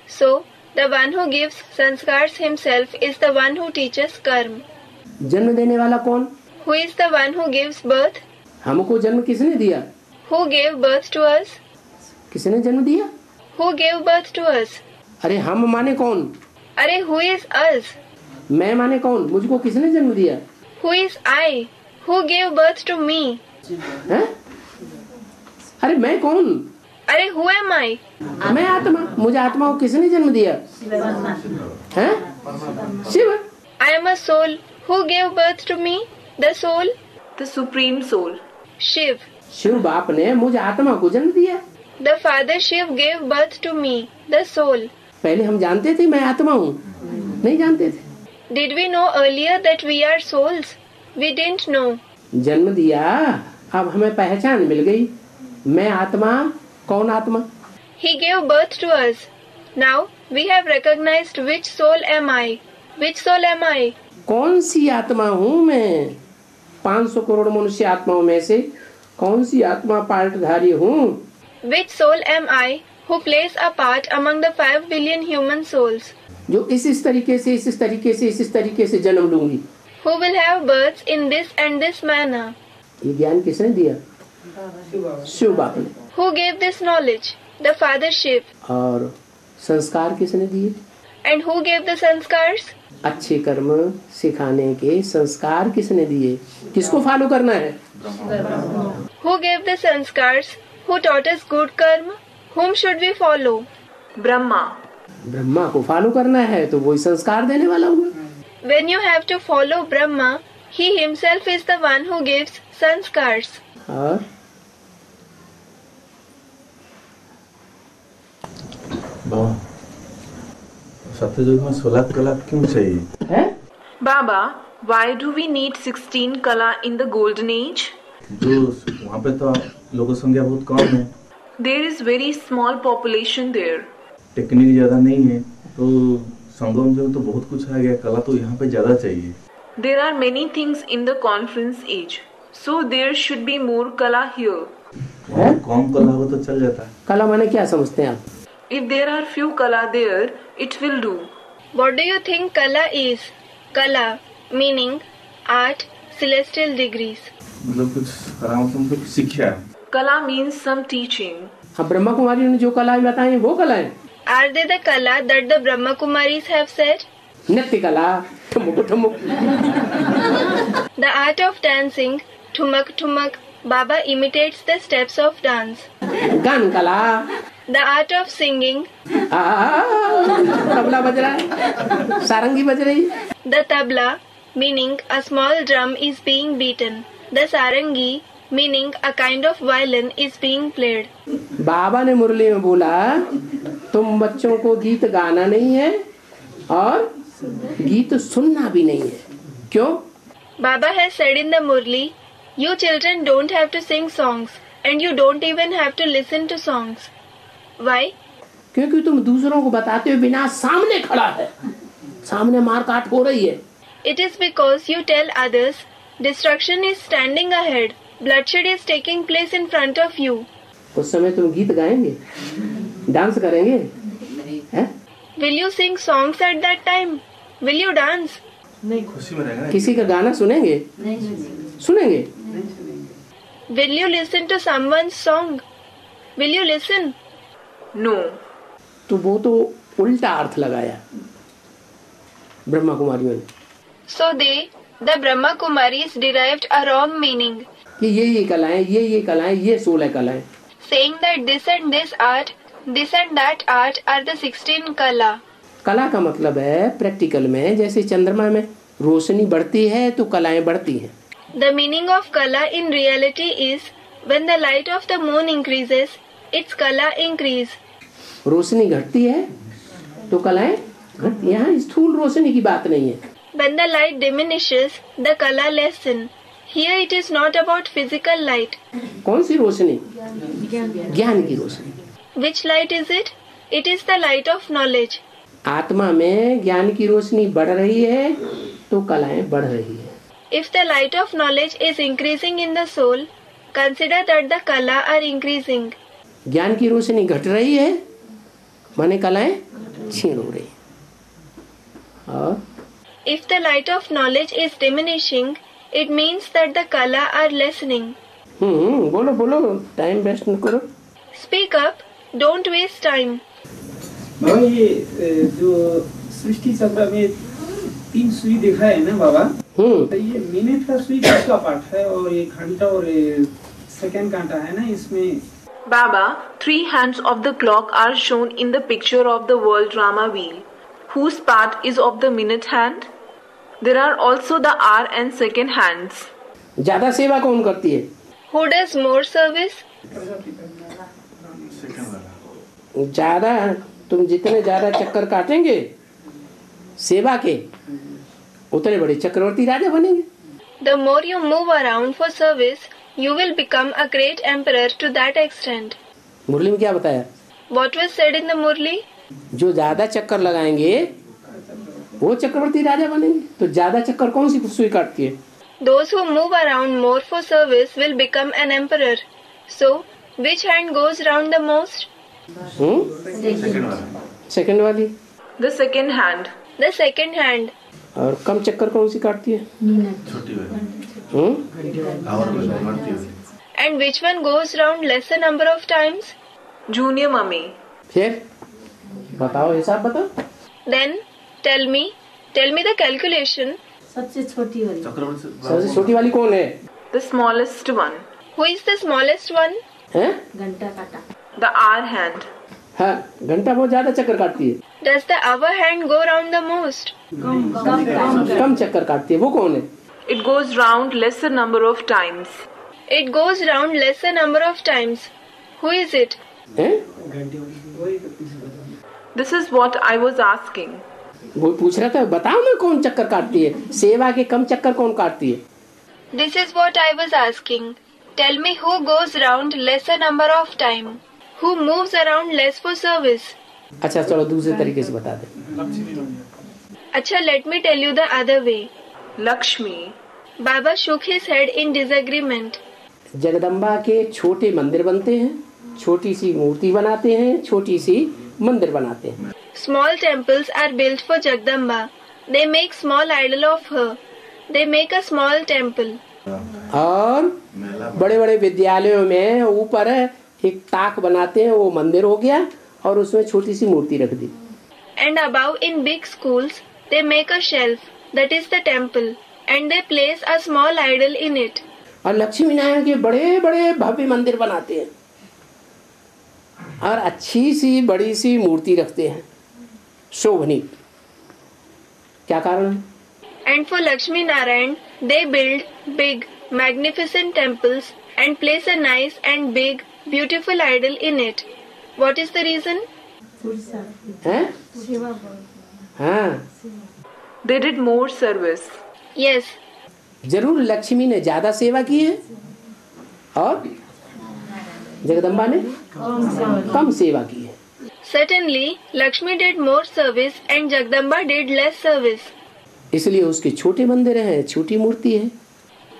So the one who gives sanskars himself is the one who teaches karma. जन्म देने वाला कौन? Who is the one who gives birth? हमको जन्म किसने दिया? Who gave birth to us? किसने जन्म दिया? Who gave birth to us? अरे हम माने कौन? अरे who is us? मैं माने कौन? मुझको किसने जन्म दिया? Who is I? Who gave birth to me? हैं? अरे मैं कौन? अरे who am I? मैं आत्मा. मुझे आत्मा को किसने जन्म दिया? हैं? Shiv. I am a soul. Who gave birth to me? The soul. The supreme soul. Shiv. Shiv बाप ने मुझे आत्मा को जन्म दिया. The father Shiv gave birth to me, the soul. पहले हम जानते थे मैं आत्मा हूँ? नहीं जानते थे. Did we know earlier that we are souls? We didn't know. जन्म दिया, अब हमें पहचान मिल गई. मैं आत्मा, कौन आत्मा? He gave birth to us. Now we have recognized which soul am I. Which soul am I? कौन सी आत्मा हूँ मैं? 500 करोड़ मनुष्य आत्माओं में से कौन सी आत्मा पार्टधारी हूँ? Which soul am I who plays a part among the 5 billion human souls? जो इस तरीके से इस तरीके से जन्म लूंगी. Who will have births in this and this manner? ये ज्ञान किसने दिया? शिव बाप ने. Who gave this knowledge? The father Shiv. और संस्कार किसने दिए? And who gave the sanskars? अच्छे कर्म सिखाने के संस्कार किसने दिए? किसको फॉलो करना है? Who gave the sanskars? Who taught us good karma? Whom should we follow? Brahma. Brahma को फॉलो करना है तो वही संस्कार देने वाला होगा। When you have to follow Brahma, he himself is the one who gives sanskars. और सत्ययुग में 16 कला क्यों चाहिए? है? Baba, why do we need 16 kala in the golden age? जो वहाँ पे तो लोगों संख्या बहुत कम है। There is very small population there. Technique ज्यादा नहीं है तो संगम में तो बहुत कुछ आ गया, कला तो यहाँ पे ज्यादा चाहिए। There are many things in the conference age, so there should be more kala here. कम कला हो तो चल जाता। कला माने क्या समझते हैं आप? If there are few kala there, it will do. What do you think kala is? Kala meaning art, celestial degrees. मतलब कुछ शिक्षा। Kala means some teaching. हाँ, ब्रह्मा कुमारी ने जो कला बताई वो कला है। Are they the kala that the Brahma Kumaris have said? नृत्य कला, ठुमुक ठुमुक। The art of dancing, ठुमक ठुमक. Baba imitates the steps of dance. गान कला। The art of singing. Tabla बज रहा है, सारंगी बज रही। The tabla meaning a small drum is being beaten. The sarangi meaning a kind of violin is being played. बाबा ने मुरली में बोला तुम बच्चों को गीत गाना नहीं है और गीत सुनना भी नहीं है। क्यों? Baba has said in the Murli, you children don't have to sing songs and you don't even have to listen to songs. Why? क्योंकि तुम दूसरों को बताते हुए बिना सामने खड़ा है, सामने मार काट हो रही है। It is because you tell others destruction is standing ahead, bloodshed is taking place in front of you. उस समय तुम गीत गाएंगे, डांस करेंगे, हैं? Will you sing songs at that time? Will you dance? खुशी में रहेगा। किसी का गाना सुनेंगे? सुनेंगे। Will you listen to someone's song? Will you listen? No. तो वो तो उल्टा अर्थ लगाया ब्रह्मा कुमारियों ने। So they, the Brahma Kumaris, derived a wrong meaning, कि ये कलाएं, ये कलाएं, ये 16 कलाएं, saying that this and this art, this and that art are the 16 kala. कला का मतलब है प्रैक्टिकल में जैसे चंद्रमा में रोशनी बढ़ती है तो कलाएं बढ़ती हैं। The meaning of kala in reality is when the light of the moon increases, its kala increase. रोशनी घटती है तो कलाएं घटती। यहाँ स्थूल रोशनी की बात नहीं है। When the light diminishes, the kala lessen. Here it is not about physical light. कौन सी रोशनी? ज्ञान की रोशनी। Which light is it? It is the light of knowledge. आत्मा में ज्ञान की रोशनी बढ़ रही है तो कलाएं बढ़ रही है। If the light of knowledge is increasing in the soul, consider that the kala are increasing. ज्ञान की रोशनी घट रही है माने कलाएं क्षीण हो रही है। और If the light of knowledge is diminishing, it means that the kala are lessening. बोलो बोलो, टाइम वेस्ट न करो। Speak up, don't waste time. बाबा ये जो सृष्टि चक्र में 3 सुई दिखा है ना बाबा, तो ये मिनट का सुई किसका पार्ट है और ये घंटा और सेकंड कांटा है ना इसमें? Baba, 3 hands of the clock are shown in the picture of the world drama wheel. Whose part is of the minute hand? There are also the hour and second hands. ज्यादा सेवा कौन करती है? Who does more service? ज्यादा, तुम जितने ज्यादा चक्कर काटेंगे सेवा के उतने बड़े चक्रवर्ती राजा बनेंगे। The more you move around for service, you will become a great emperor to that extent. मुरली में क्या बताया? What was said in the Murli? जो ज्यादा चक्कर लगाएंगे वो चक्रवर्ती राजा बनेंगे। तो ज्यादा चक्कर कौन सी सुई काटती है? Those who move around more for service will become an emperor. So, which hand goes round the most? Second वाली। The second hand. The second hand. और कम चक्कर कौन सी काटती है? छोटी वाली। And which one goes round lesser number of times? Junior mummy. फिर बताओ हिसाब बताओ। Then tell me the calculation. सबसे छोटी वाली। सबसे छोटी वाली कौन है? The smallest one. Who is the smallest one? हैं? घंटा काटा। The hour hand. हाँ, घंटा बहुत ज्यादा चक्कर काटती है। Does the hour hand go round the most? कम चक्कर काटती है, वो कौन है? It goes round lesser number of times. It goes round lesser number of times. Who is it? हैं? This is what I was asking. वो पूछ रहा था, बताओ ना कौन चक्कर काटती है, सेवा के कम चक्कर कौन काटती है? This is what I was asking. Tell me who goes round lesser number of time. Who moves around less for service. अच्छा चलो दूसरे तरीके से बता दे। अच्छा, let me tell you the other way. Lakshmi. Baba shook his head in disagreement. Jagdamba के छोटे मंदिर बनते हैं, छोटी सी मूर्ति बनाते हैं, छोटी सी मंदिर बनाते हैं। Small temples are built for Jagdamba. They make small idol of her. They make a small temple. और बड़े बड़े विद्यालयों में ऊपर एक ताक बनाते हैं, वो मंदिर हो गया, और उसमें छोटी सी मूर्ति रख दी। And above in big schools, they make a shelf, that is the temple, and they place a small idol in it. और लक्ष्मी नारायण के बड़े बड़े भव्य मंदिर बनाते हैं और अच्छी सी बड़ी सी मूर्ति रखते हैं, शोभनी। क्या कारण है? And for Lakshmi Narayan, they build big, magnificent temples and place a nice and big, beautiful idol in it. What is the reason? हैं? हाँ, They did more service. Yes. जरूर लक्ष्मी ने ज्यादा सेवा की है और जगदम्बा ने कम सेवा की है। Certainly, Lakshmi did more service and Jagdamba did less service. इसलिए उसके छोटे मंदिर हैं, छोटी मूर्ति है।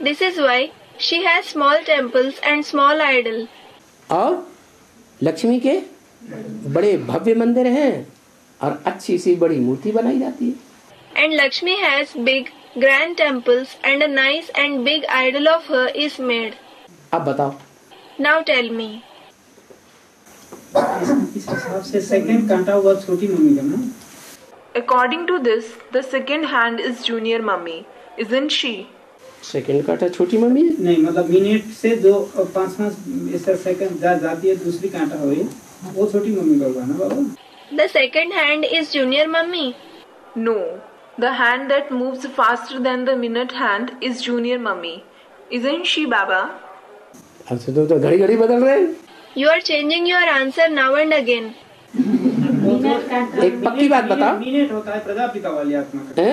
This is why she has small temples and small idol. और लक्ष्मी के बड़े भव्य मंदिर हैं और अच्छी सी बड़ी मूर्ति बनाई जाती है। And Lakshmi has big, grand temples and a nice and big idol of her is made. अब बताओ। Now tell me. इस हिसाब से सेकंड कांटा हुआ छोटी मम्मी का ना? According to this, the second hand is junior mummy, isn't she? Second कांटा छोटी मम्मी है? नहीं, मतलब मिनट से जो 5-5 सेकंड जाती है दूसरी कांटा हुई, वो छोटी मम्मी का हुआ ना बाबा? The second hand is junior mummy. No, the hand that moves faster than the minute hand is junior mummy, isn't she, Baba? अब तो घड़ी घड़ी बदल रहे हैं। You are changing your answer now and again. एक पक्की बात बताओ। मिनट होता है प्रजापिता वाली आत्मा का,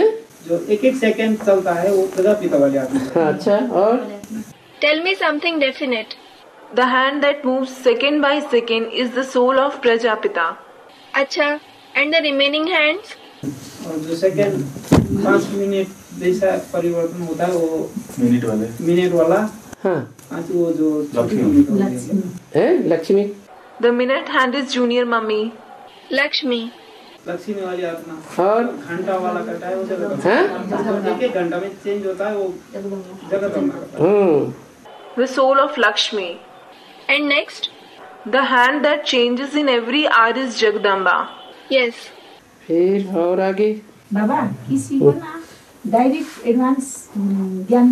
जो एक सेकंड चलता है वो प्रजापिता वाली आत्मा का। अच्छा, और Tell me something definite. The hand that moves second by second is the soul of Prajapita. अच्छा, and the remaining hands? और जो सेकंड 5 मिनट जैसा परिवर्तन होता है वो मिनट वाला। हाँ, वो जो Lakshmi. The minute hand is junior mummy. Lakshmi वाली आत्मा। और घंटा वाला कटा है वो जगह एक घंटा में चेंज होता है, वो जगह The soul of Lakshmi. And next? The hand that changes in every hour is Jagdamba. Yes. फिर और आगे? बाबा किसी को ना डायरेक्ट एडवांस ज्ञान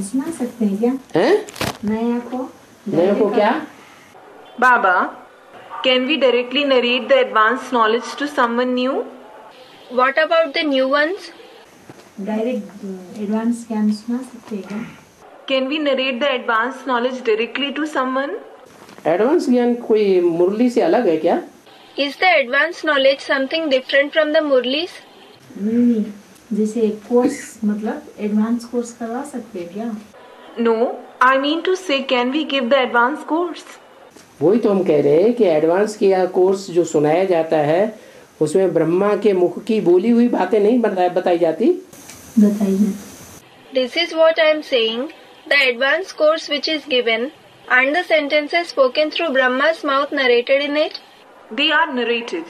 सुना सकते हैं क्या? नया को क्या? Baba, can we directly narrate the advanced knowledge to someone new? What about the new ones? Direct advance ज्ञान सुना सकते हैं क्या? Can we narrate the advanced knowledge directly to someone? Advance ज्ञान कोई मुरली से अलग है क्या? Is the advanced knowledge something different from the Murlis? नहीं, जैसे कोर्स मतलब एडवांस कोर्स करवा सकते हैं क्या? No, I mean to say, can we give the advanced course? वही तो हम कह रहे हैं कि एडवांस किया कोर्स जो सुनाया जाता है उसमें ब्रह्मा के मुख की बोली हुई बातें नहीं बताई जाती। बताइए। This is what I am saying. The advanced course which is given, and the sentences spoken through Brahma's mouth narrated in it? They are narrated.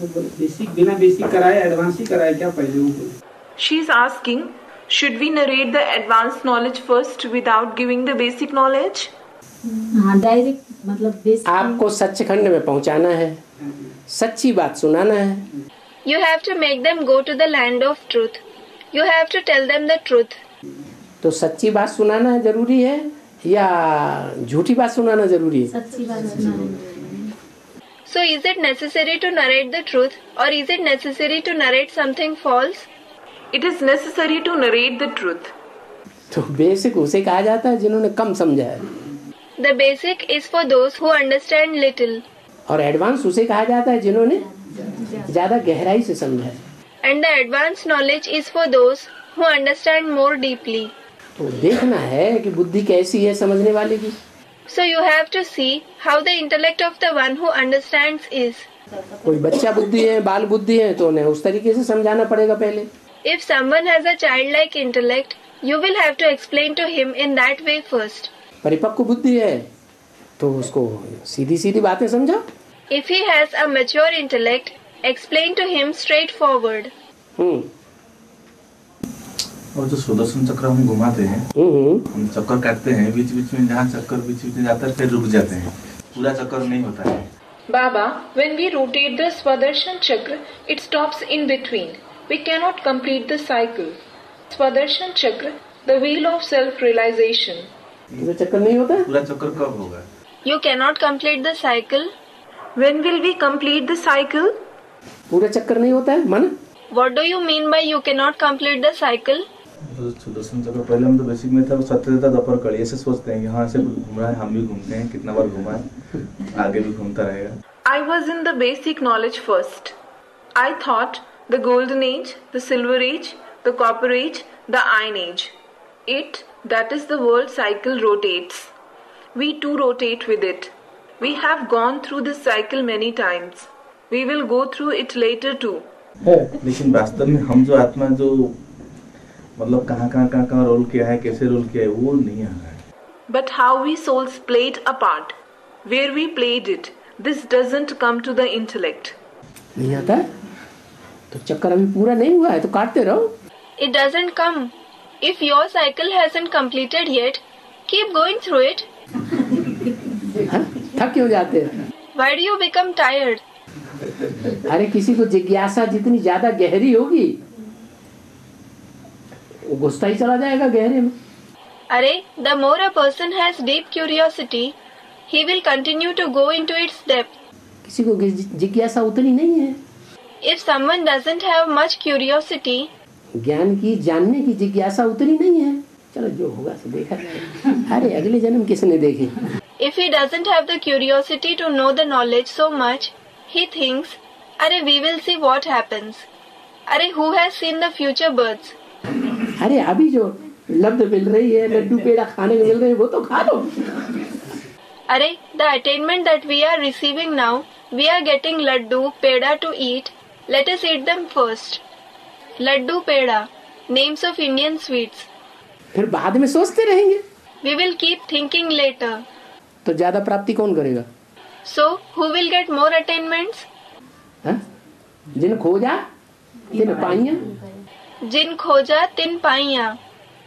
Basic बिना बेसिक कराए एडवांस ही कराए क्या पहले? She is asking, should we narrate the advanced knowledge first without giving the basic knowledge? हाँ, direct मतलब basic आपको सच्चखंड में पहुंचाना है, सच्ची बात सुनाना है। You have to make them go to the land of truth. You have to tell them the truth. तो सच्ची बात सुनाना जरूरी है या झूठी बात सुनाना जरूरी है? सच्ची बात सुनाना। So is it necessary to narrate the truth or is it necessary to narrate something false? It is necessary to narrate the truth. तो बेसिक उसे कहा जाता है जिन्होंने कम समझा है। The basic is for those who understand little. और advance उसे कहा जाता है जिन्होंने ज्यादा गहराई से समझा है। And the advanced knowledge is for those who understand more deeply. तो देखना है कि बुद्धि कैसी है समझने वाले की। So you have to see how the intellect of the one who understands is. कोई बच्चा बुद्धि है, बाल बुद्धि है, तो उन्हें उस तरीके से समझाना पड़ेगा पहले। If someone has a childlike intellect, you will have to explain to him in that way first. परिपक्व बुद्धि है तो उसको सीधी सीधी बातें समझाओ। If he has a mature intellect, explain to him straightforward. और जो सुदर्शन चक्र हम घुमाते हैं, हम चक्कर काटते हैं, बीच बीच में जहाँ चक्कर बीच बीच में जाता है फिर रुक जाते हैं, पूरा चक्कर नहीं होता है। Baba, when we rotate the Swadershan Chakra, it stops in between. We cannot complete the cycle. Swadershan Chakra, the wheel of self-realization. पूरा चक्कर नहीं होता है? पूरा चक्कर कब होगा? You cannot complete the cycle. When will we complete the cycle? पूरा चक्कर नहीं होता है मन? What do you mean by you cannot complete the cycle? Sudarshan चक्र पहले हम तो बेसिक में था सत्यता दपर कड़ी ऐसे सोचते हैं यहाँ से घूम रहा है, हम भी घूमते हैं, कितना बार घुमा है, आगे भी घूमता रहेगा। I was in the basic knowledge first. I thought the golden age, the silver age, the copper age, the iron age. It, that is the world cycle, rotates. We too rotate with it. We have gone through this cycle many times. We will go through it later too. लेकिन वास्तव में हम जो आत्मा जो मतलब कहाँ role किया है, कैसे रोल किया है, वो नहीं आ रहा है। But how we souls played a part, where we played it, this doesn't come to the intellect. नहीं आता तो चक्कर अभी पूरा नहीं हुआ है तो काटते रहो। It doesn't come. If your cycle hasn't completed yet, keep going through it. थक क्यों जाते हैं? Why do you become tired? अरे किसी को जिज्ञासा जितनी ज्यादा गहरी होगी वो घुसता ही चला जाएगा गहरे में। अरे, the more a person has deep curiosity, he will continue to go into its depth. किसी को जिज्ञासा उतनी नहीं है। If someone doesn't have much curiosity, ज्ञान की जानने की जिज्ञासा उतनी नहीं है। चलो जो होगा सो देखा जाएगा। अरे अगले जन्म किसने देखे? If he doesn't have the curiosity to know the knowledge so much, he thinks, अरे we will see what happens. अरे who has seen the future births? अरे अभी जो लब्ध मिल रही है, लड्डू पेड़ा खाने को मिल रहे हैं, वो तो खा लो। अरे the attainment that we are receiving now, we are getting laddu peda to eat. Let us eat them first. Laddu peda, names of Indian sweets. फिर बाद में सोचते रहेंगे। We will keep thinking later. तो ज्यादा प्राप्ति कौन करेगा? So who will get more attainments? जिन खोजा तिन पाइया। जिन खोजा तिन पाइया,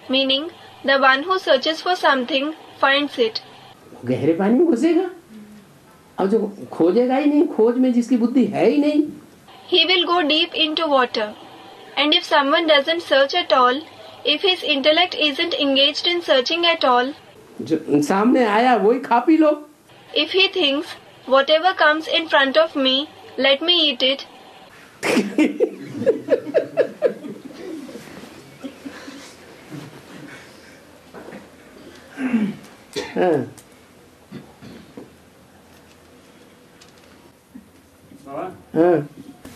meaning the one who searches for something finds it. गहरे पानी में घुसेगा और जो खोजेगा ही नहीं, खोज में जिसकी बुद्धि है ही नहीं, he will go deep into water. And if someone doesn't search at all, if his intellect isn't engaged in searching at all, जो सामने आया वही खा P low. if he thinks whatever comes in front of me, let me eat it,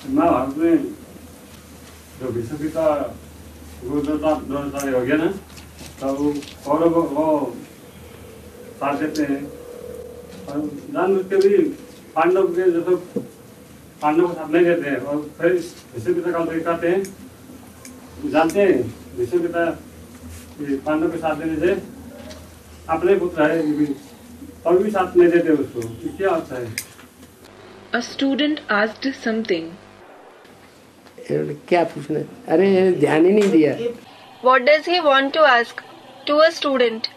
Mahabharata में जो भीष्म पिता द्रोणाचार्य हो गया ना, तब कौरव वो साथ देते हैं और जानबूझ के भी पांडव के जैसे पांडव को साथ नहीं देते हैं और फिर भीष्म पिता का कहते हैं, जानते हैं भीष्म पिता पांडव के साथ देने से अपने पुत्र है और भी साथ नहीं देते उसको, क्या अर्थ है? A student asked something. क्या पूछना? अरे ध्यान ही नहीं दिया। What does he want to ask to a student?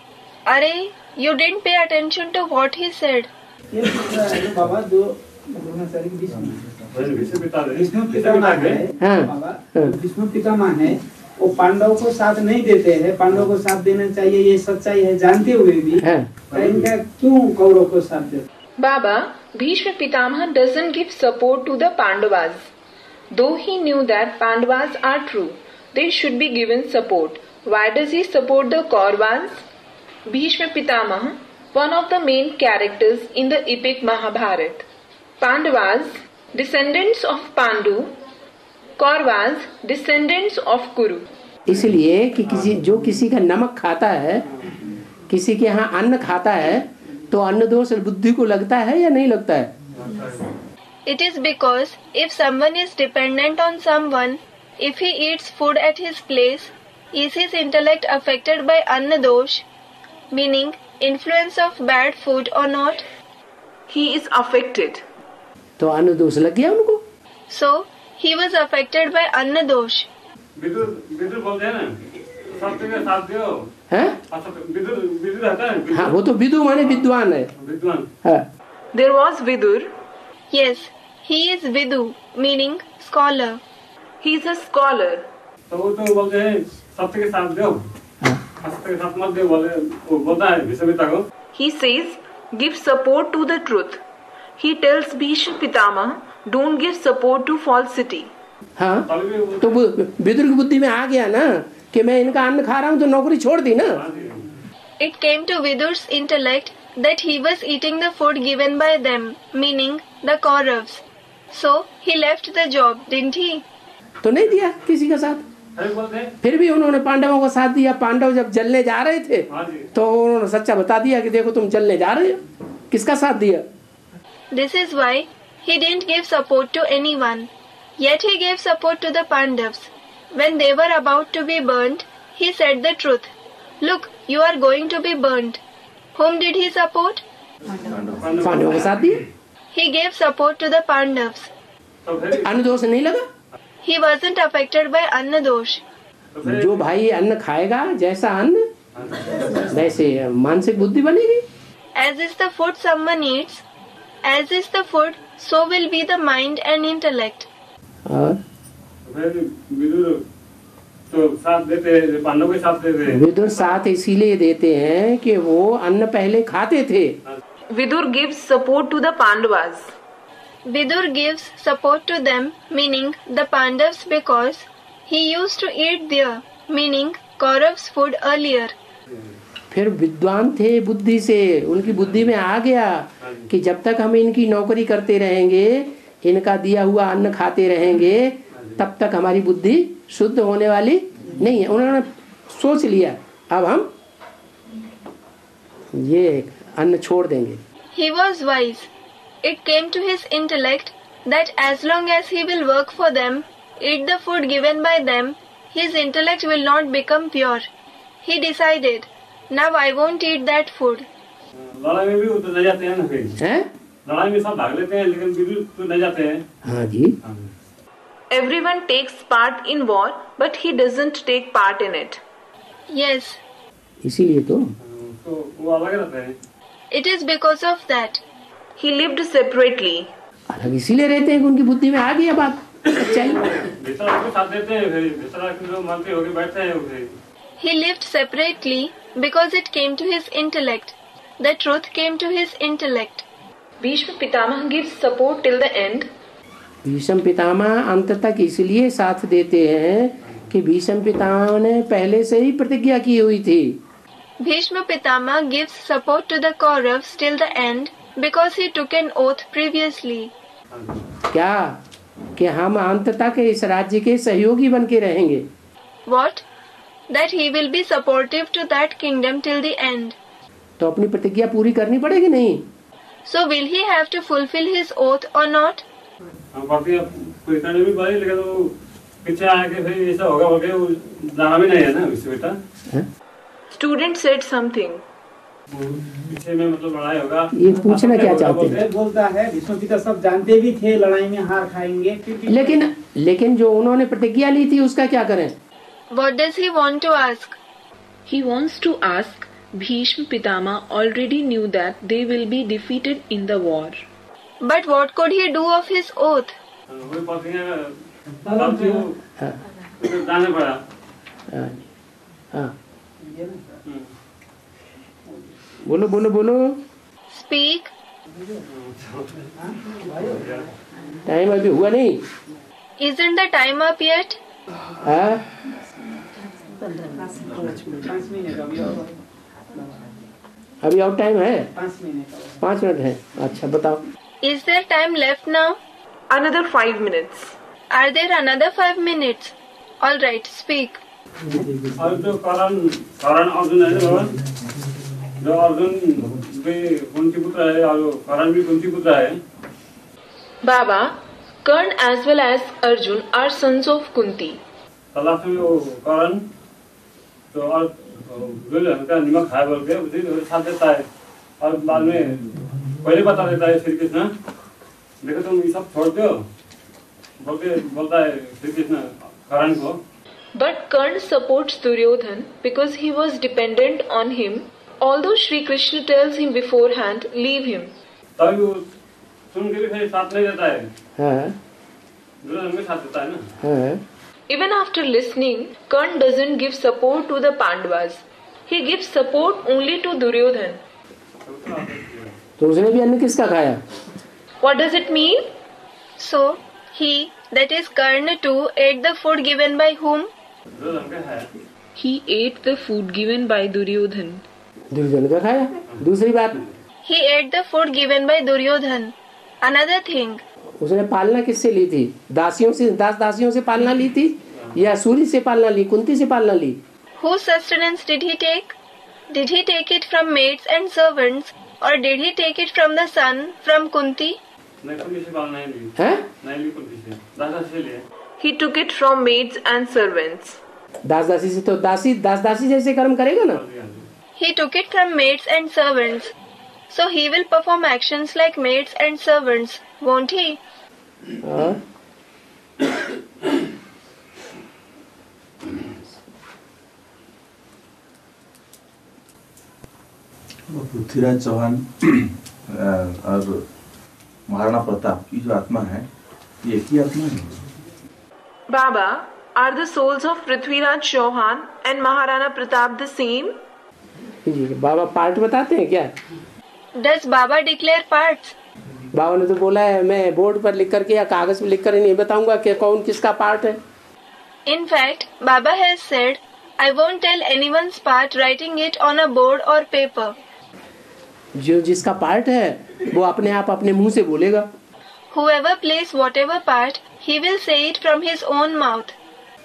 अरे You didn't pay attention to what he said. ये बाबा जो विष्णु पितामह है, बाबा विष्णु पितामह है, वो पांडवों को साथ नहीं देते हैं, पांडवों को साथ देना चाहिए, ये सच्चाई है जानते हुए भी इनका क्यों कौरवों को साथ देते? Baba, Bhishma Pitamah doesn't give support to the Pandavas. Though he knew that Pandavas are true, they should be given support. Why does he support the Kauravas? Bhishma Pitamah, one of the main characters in the epic Mahabharata. Pandavas, descendants of Pandu, Kauravas, descendants of Kuru. इसलिए कि जो किसी का नमक खाता है, किसी के यहाँ अन्न खाता है, तो अन्न दोष बुद्धि को लगता है या नहीं लगता है? It is because if someone is dependent on someone, if he eats food at his place, is his intellect affected by anna dosh, meaning influence of bad food or not? He is affected. तो अन्न दोष लग गया उनको? So he was affected by anna dosh. Vidur बोलते हैं ना, सत्य के साथ दो। हैं? विदुर आता है। हाँ, वो तो विदु माने विद्वान है। विद्वान। हाँ। There was Vidur. Yes, he is Vidu, meaning scholar. He is a scholar. तो वो तो बोलते हैं सत्य के साथ दो, असत्य के साथ मत दो, वो बोलता है विश्वपिता को। He says, give support to the truth. He tells Bhishma Pitamah, don't give support to falsity. हाँ, तो विदुर की बुद्धि में आ गया ना कि मैं इनका अन्न खा रहा हूँ तो नौकरी छोड़ दी ना। It came to Vidur's intellect that he was eating the food given by them, meaning the Kauravas. So he left the job, didn't he? तो नहीं दिया किसी का साथ, फिर भी उन्होंने पांडवों का साथ दिया। पांडव जब जलने जा रहे थे तो उन्होंने सच्चा बता दिया कि देखो तुम जलने जा रहे हो, किसका साथ दिया? This is why he didn't give support to anyone. Yet he gave support to the Pandavas. When they were about to be burnt, he said the truth. Look, you are going to be burnt. Whom did he support? पांडवों का साथ दिया। He gave support to the Pandavas. अन्न दोष नहीं लगा? He wasn't affected by anna dosh. जो भाई अन्न खाएगा, जैसा अन्न वैसे मानसिक बुद्धि बनेगी। As is the food someone eats, as is the food, so will be the mind and intellect. Vidur साथ इसीलिए देते हैं कि वो अन्न पहले खाते थे। Vidur gives support to the Pandavas. Vidur gives support to them, meaning the Pandavas, because he used to eat their, meaning Kaurav's food earlier. फिर विद्वान थे बुद्धि से, उनकी बुद्धि में आ गया कि जब तक हम इनकी नौकरी करते रहेंगे, इनका दिया हुआ अन्न खाते रहेंगे, तब तक हमारी बुद्धि शुद्ध होने वाली नहीं है। उन्होंने सोच लिया अब हम ये अन्न छोड़ देंगे। He was wise. It came to his intellect that as long as he will work for them, eat the food given by them, his intellect will not become pure. He decided, now I won't eat that food. लड़ाई में भी उतर नहीं जाते हैं ना फिर? हैं? लड़ाई में सब भाग लेते हैं लेकिन विदुर तो नहीं जाते हैं। हाँ जी। Everyone takes part in war, but he doesn't take part in it. Yes. इसीलिए तो वो अलग रहते हैं। It is because of that. He lived separately. अलग इसीलिए रहते हैं कि उनकी बुद्धि में आ गई बात सच्चाई। दूसरा को साथ देते हैं, फिर दूसरा के लोग मानते होके बैठते हैं उसे। He lived separately because it came to his intellect. The truth came to his intellect. Bhishma Pitamah gives support till the end. Bhishma Pitamah अंत तक इसलिए साथ देते हैं कि भीष्म पितामह ने पहले से ही प्रतिज्ञा की हुई थी। Bhishma Pitamah gives support to the Kauravas till the end because he took an oath previously. क्या कि हम अंत तक इस राज्य के सहयोगी बन के रहेंगे। What? That he will be supportive to that kingdom till the end. तो अपनी प्रतिज्ञा पूरी करनी पड़ेगी नहीं? So will he have to fulfill his oath or not? बाकी परीक्षा भी पड़ी लेकिन वो पीछे आके फिर ऐसा होगा बोले वो जाना भी नहीं है ना इससे बेटा। Student said something. पीछे में मतलब लड़ाई होगा। ये पूछना क्या चाहते हैं? बोलता है भीष्म पिता सब जानते भी थे लड़ाई में हार खाएंगे। लेकिन जो उन्होंने प्रतिज्ञा ली थी उसका क्या करें? What does he want to ask? He wants to ask Bhishma Pitama already knew that they will be defeated in the war. But what could he do of his oath? बोलो बोलो बोलो. Speak. टाइम अभी हुआ नहीं. Isn't the time up yet? हाँ. अभी और time है. 5 मिनट है. अच्छा बताओ. Is there time left now? Another 5 minutes. Are there another 5 minutes? All right, speak. और जो करण अर्जुन है बाबा, जो अर्जुन भी कुंती पुत्र है और करण भी कुंती पुत्र है. Baba, Karna as well as Arjun are sons of Kunti. तलाश में वो करण तो और दुर्योधन का नमक खाया बोल के उसे साथ देता है और बाद में पहले बता देता है श्री कृष्ण, देखो तुम ये सब छोड़ दो बोल के बोलता है श्री कृष्ण करण को. But Karna supports Duryodhan because he was dependent on him, although Shri Krishna tells him beforehand, leave him. तभी वो सुन के भी फिर साथ नहीं देता है. हाँ. दुर्योधन के साथ देता है ना. हाँ. Even after listening, Karna doesn't give support to the Pandavas. He gives support only to Duryodhan. तो उसने भी अन्न किसका खाया? What does it mean? So, he, that is Karna too, ate the food given by whom? He ate the food given by Duryodhan. Duryodhan का खाया. दूसरी बात. He ate the food given by Duryodhan. Another thing. उसने पालना किससे ली थी? दासियों से, दासियों से पालना ली थी या सूरी से पालना ली, कुंती से पालना ली? Whose sustenance did he take? Did he take it from maids and servants, or did he take it from the sun, from Kunti? He took it from maids and servants. दास दासी से तो दास दासी जैसे कर्म करेगा ना. He took it from maids and servants, so he will perform actions like maids and servants, won't he? Prithviraj Chauhan और महाराणा प्रताप की जो आत्मा है ये एक ही आत्मा है. Baba, are the souls of Prithviraj Chauhan and Maharana Pratap the same? Baba part बताते हैं क्या? Does Baba declare parts? बाबा ने तो बोला है मैं बोर्ड पर लिख करके या कागज पर लिख कर नहीं बताऊंगा कि कौन किसका पार्ट है. In fact, Baba has said, I won't tell anyone's part writing it on a board or paper. जो जिसका पार्ट है वो अपने आप अपने मुंह से बोलेगा. Whoever plays whatever part, he will say it from his own mouth.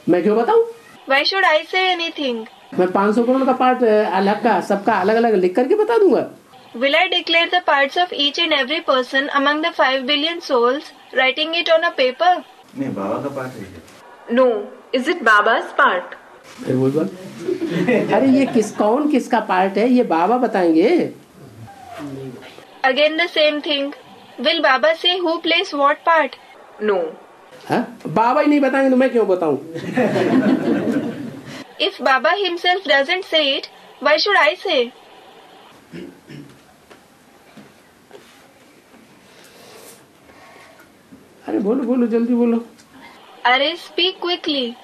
मैं क्यों बताऊं? Why should I say anything? मैं 500 करोड़ का पार्ट अलग का सबका अलग अलग लिख करके बता दूंगा. Will I declare the parts of each and every person among the 5 billion souls, writing it on a paper? नहीं, बाबा का पार्ट है. No, is it Baba's part? अरे ये कौन किसका पार्ट है ये बाबा बताएंगे. Again the same thing. Will Baba say who plays what part? No. हाँ? बाबा ही नहीं बताएंगे तो मैं क्यों बताऊं? If Baba himself doesn't say it, why should I say? अरे बोलो बोलो जल्दी बोलो. अरे speak quickly.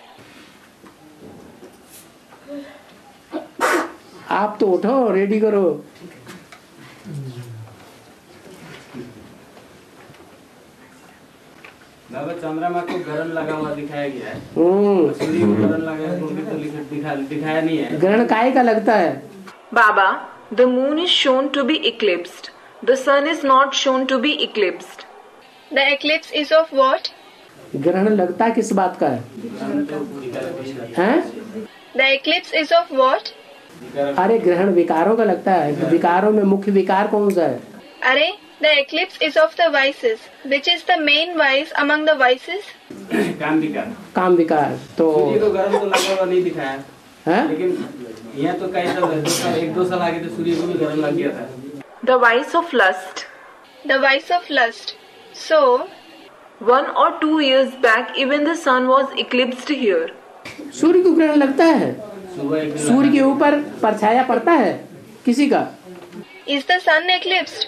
आप तो उठो रेडी करो. बाबा चंद्रमा को ग्रहण लगा हुआ दिखाया गया है. सूर्य को ग्रहण लगा तो दिखाया नहीं है. ग्रहण काहे का लगता है? Baba, the moon is shown to be eclipsed. The sun is not shown to be eclipsed. The eclipse is of what? ग्रहण लगता किस बात का है? हैं? The eclipse is of what? अरे ग्रहण विकारों का लगता है. विकारों में मुख्य विकार कौन सा है? अरे the eclipse is of the vices. Which is the main vice among the vices? काम विकार. तो सूर्य को ग्रहण तो लगा हुआ नहीं दिखाया है, लेकिन यहाँ तो कई साल 1-2 साल आगे तो सूर्य को भी ग्रहण लग गया था. The vice of lust. The vice of lust. So 1 or 2 years back, even the sun was eclipsed here. सूर्य को ग्रहण लगता है. सूर्य के ऊपर परछाया पड़ता है. किसी का? Is the sun eclipsed?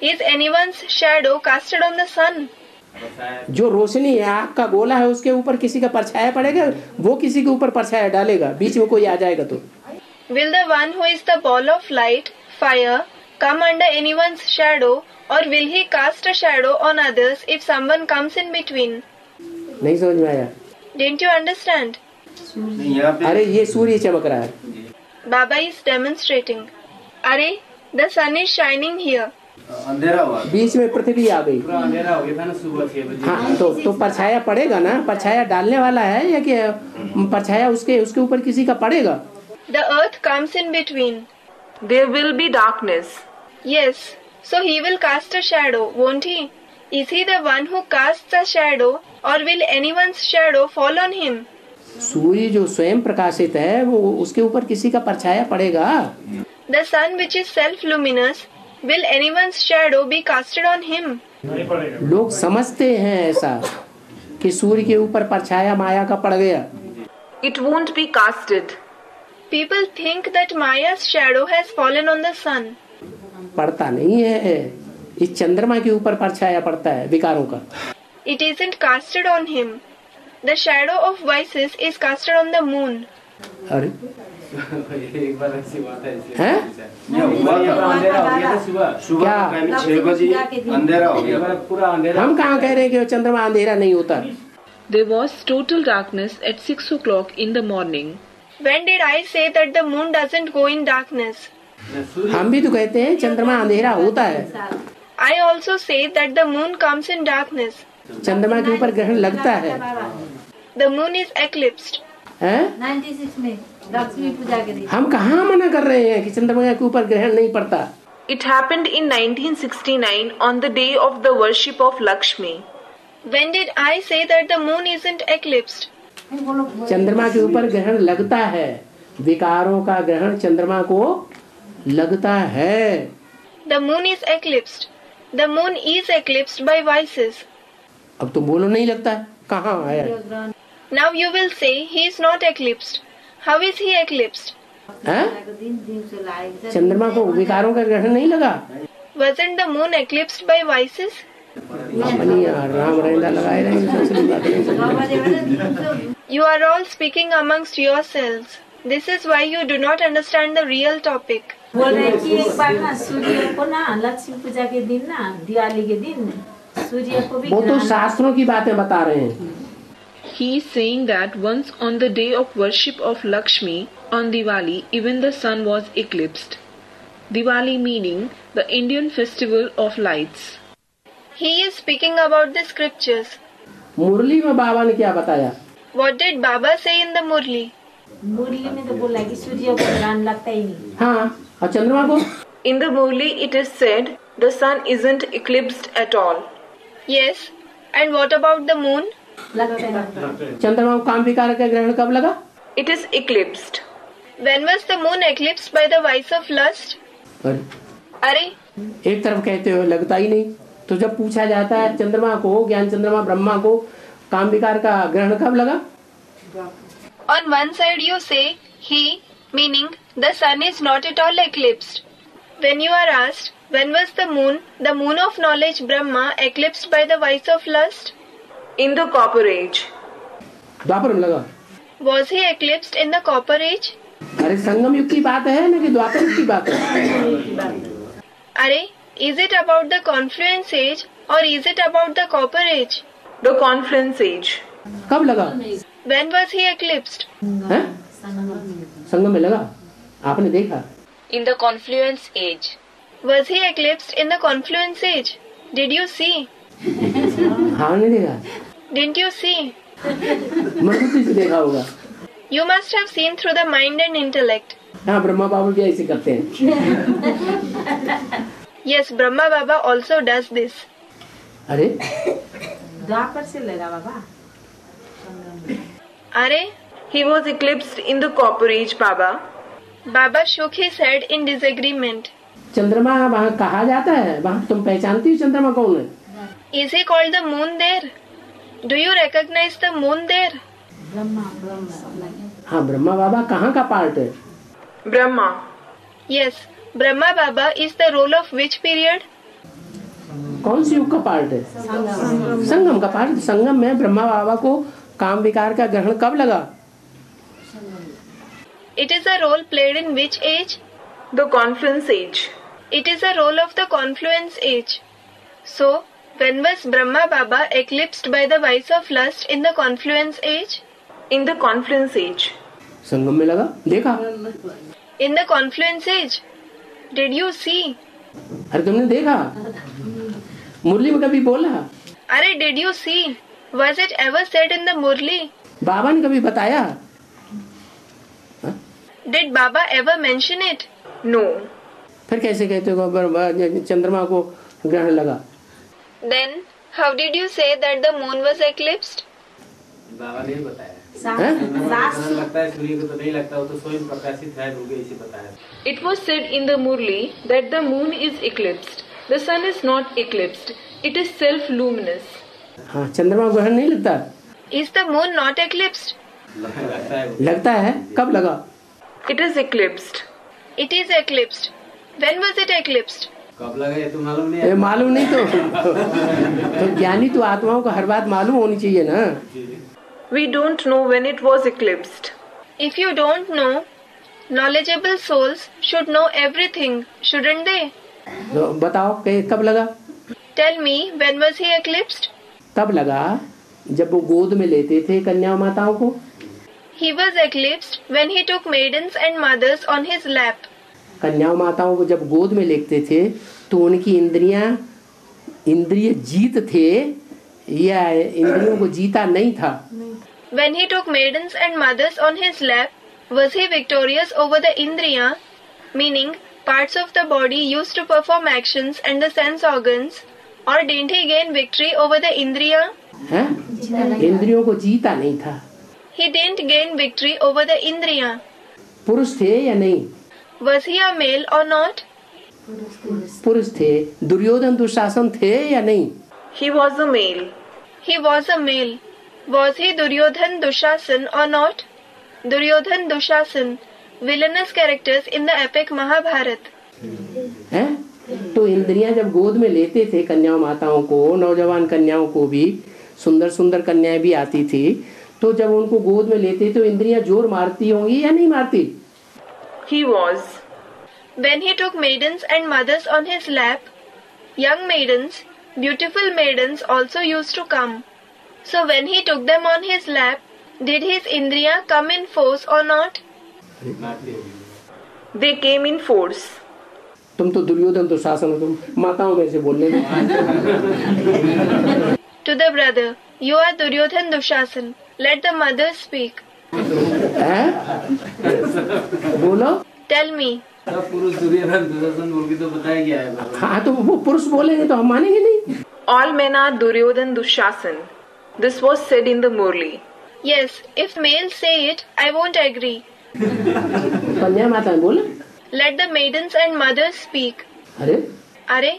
Is anyone's shadow casted on the sun? जो रोशनी है, आग का गोला है, उसके ऊपर किसी का परछाया पड़ेगा, वो किसी के ऊपर परछाया डालेगा, बीच में कोई आ जाएगा तो। Will the one who is the ball of light, fire, come under anyone's shadow, or will he cast a shadow on others if someone comes in between? नहीं समझ में आया? Didn't you understand? अरे ये सूर्य चमक रहा है। Baba is demonstrating. अरे, the sun is shining here. अंधेरा हुआ, बीच में पृथ्वी आ गई। पूरा अंधेरा हो गया था ना सुबह 6 बजे। हाँ, तो परछाया पड़ेगा ना? परछाया डालने वाला है या कि परछाया उसके ऊपर किसी का पड़ेगा? The earth comes in between. There will be darkness. Yes, so he will cast a shadow, won't he? Is he the one who casts a shadow, or will anyone's shadow fall on him? सूर्य जो स्वयं प्रकाशित है, वो उसके ऊपर किसी का परछाया पड़ेगा। The sun which is self-luminous, will anyone's shadow be casted on him? लोग समझते हैं ऐसा कि सूर्य के ऊपर परछाया माया का पड़ गया। It won't be casted. People think that Maya's shadow has fallen on the sun. पड़ता नहीं है, इस चंद्रमा के ऊपर परछाया पड़ता है विकारों का। It isn't casted on him. The shadow of vices is casted on the moon. अरे एक बार ऐसी बात है, हैं? अंधेरा हो गया था सुबह क्या? 6 बजे अंधेरा हो गया, पूरा अंधेरा। हम कहाँ कह रहे हैं कि चंद्रमा अंधेरा नहीं होता? There was total darkness at 6 o'clock in the morning. When did I say that the moon doesn't go in darkness? हम भी तो कहते हैं चंद्रमा अंधेरा होता है। I also say that the moon comes in darkness. चंद्रमा के ऊपर ग्रहण लगता है। The moon is eclipsed. हैं? 96 में लक्ष्मी पूजा के दिन। हम कहाँ मना कर रहे हैं कि चंद्रमा के ऊपर ग्रहण नहीं पड़ता? It happened in 1969 on the day of the worship of Lakshmi. When did I say that the moon isn't eclipsed? चंद्रमा के ऊपर ग्रहण लगता है, विकारों का ग्रहण चंद्रमा को लगता है। The moon is eclipsed. The moon is eclipsed by vices. अब तुम बोलो नहीं लगता है, कहाँ आया? Now you will say he is not eclipsed. How is he eclipsed? चंद्रमा को विकारों का ग्रहण नहीं लगा? Wasn't the moon eclipsed by vices? Ram रहना लगाए रहेंगे। You are all speaking amongst yourselves. This is why you do not understand the real topic. बोल रहे कि एक बार ना सूर्य को ना लक्ष्मी पूजा के दिन ना दिवाली के दिन सूर्य को भी वो तो शास्त्रों की बातें बता रहे हैं। He is saying that once on the day of worship of Lakshmi on Diwali, even the sun was eclipsed. Diwali meaning the Indian festival of lights. He is speaking about the scriptures. मुरली में बाबा ने क्या बताया? What did Baba say in the Murli? मुरली में तो बोला कि सूर्य को ग्रहण लगता ही नहीं। हाँ, और चंद्रमा को? In the Murli it is said the sun isn't eclipsed at all. Yes, and what about the moon? चंद्रमा को काम विकार का ग्रहण कब लगा? It is eclipsed. When was the moon eclipsed by the vice of lust? अरे एक तरफ कहते हो लगता ही नहीं, तो जब पूछा जाता है चंद्रमा को, ज्ञान चंद्रमा ब्रह्मा को काम विकार का ग्रहण कब लगा? On one side you say he, meaning the sun is not at all eclipsed. When you are asked when was the moon of knowledge Brahma, eclipsed by the vice of lust? In the Copper Age. द्वापर में लगा। Was he eclipsed in the Copper Age? अरे संगम युग की बात है ना कि द्वापर युग की बात है? अरे is it about the Confluence Age or is it about the Copper Age? The Confluence Age. कब लगा? When was he eclipsed? हैं? संगम में लगा, आपने देखा? In the Confluence Age. Was he eclipsed in the Confluence Age? Did you see? हाँ, नहीं देखा। Didn't you see? मजबूती से देखा होगा। You must have seen through the mind and intellect. हाँ, ब्रह्मा बाबा भी ऐसे करते हैं। Yes, Brahma Baba also does this. अरे द्वापर से लगा बाबा। अरे He was eclipsed in the Copper Age, Baba. Baba shook his head in disagreement. चंद्रमा वहाँ कहा जाता है, वहाँ तुम पहचानती हो चंद्रमा कौन है? Is he called the moon there? Do you recognize the moon there? हाँ, ब्रह्मा बाबा कहाँ का पार्ट है? Brahma. Yes, Brahma Baba is the role of which period? कौन सी युग का पार्ट है? संगम का पार्ट। संगम में ब्रह्मा बाबा को काम विकार का ग्रहण कब लगा? It is a role played in which age? The confluence age. It is a role of the confluence age. So, when was Brahma Baba eclipsed by the vice of lust in the confluence age? In the confluence age. संगम में लगा, देखा? In the confluence age. Did you see? अरे तुमने देखा? मुरली में कभी बोला? अरे did you see? Was it ever said in the Murli? बाबा ने कभी बताया? Did Baba ever mention it? No. फिर कैसे कहते हो चंद्रमा को ग्रहण लगा? Then how did you say that the moon was eclipsed? बाबा ने बताया। लगता है सूर्य को तो नहीं लगता, वो तो स्वयं प्रकाशित है, उनको इसे पता है। It was said in the Murli that the moon is eclipsed. The sun is not eclipsed. It is self-luminous. हाँ, चंद्रमा को ग्रहण नहीं लगता। Is the moon not eclipsed? लगता है। कब लगा? It is eclipsed. It is eclipsed. When was it eclipsed? कब लगा ये तो मालूम नहीं है। मालूम नहीं तो ज्ञानी तो आत्माओं को हर बात मालूम होनी चाहिए ना। We don't know when it was eclipsed. If you don't know, knowledgeable souls should know everything, shouldn't they? तो बताओ कब लगा? Tell me, when was he eclipsed? तब लगा जब वो गोद में लेते थे कन्या माताओं को। He was eclipsed when he took maidens and mothers on his lap. कन्या माताओं को जब गोद में लेते थे तो उनकी इंद्रिय जीत थे या इंद्रियों को जीता नहीं था? When he took maidens and mothers on his lap, was he victorious over the indriya, meaning parts of the body used to perform actions and the sense organs, or didn't he gain victory over the indriya? इंद्रियों को जीता नहीं था। He didn't gain victory over the indriya. पुरुष थे या नहीं? Was he a male or not? पुरुष थे। दुर्योधन दुशासन थे या नहीं? He was a male. He was a male. Was he Duryodhan Dushasan or not? Duryodhan Dushasan, villainous characters in the epic Mahabharata. हैं? तो इंद्रियां जब गोद में लेते थे कन्या माताओं को, नौजवान कन्याओं को भी सुंदर सुंदर कन्याएं भी आती थी, तो जब उनको गोद में लेते तो इंद्रियां जोर मारती होंगी या नहीं मारती? He was. When he took maidens and mothers on his lap, young maidens, beautiful maidens also used to come. So when he took them on his lap, did his indriya come in force or not? They came in force. तुम तो दुर्योधन तो शासन, तुम माताओं में से बोलने दो। To the brother, you are Duryodhan Dushasan. Let the mother speak. बोलो। Tell me. पुरुष दुर्योधन दुशासन बोल के तो बताया गया है। हाँ तो वो पुरुष बोलेंगे तो हम मानेंगे नहीं। All men are Duryodhan Dushasan. This was said in the Murli. Yes, if males say it, I won't agree. कन्या माता बोले। Let the maidens and mothers speak. अरे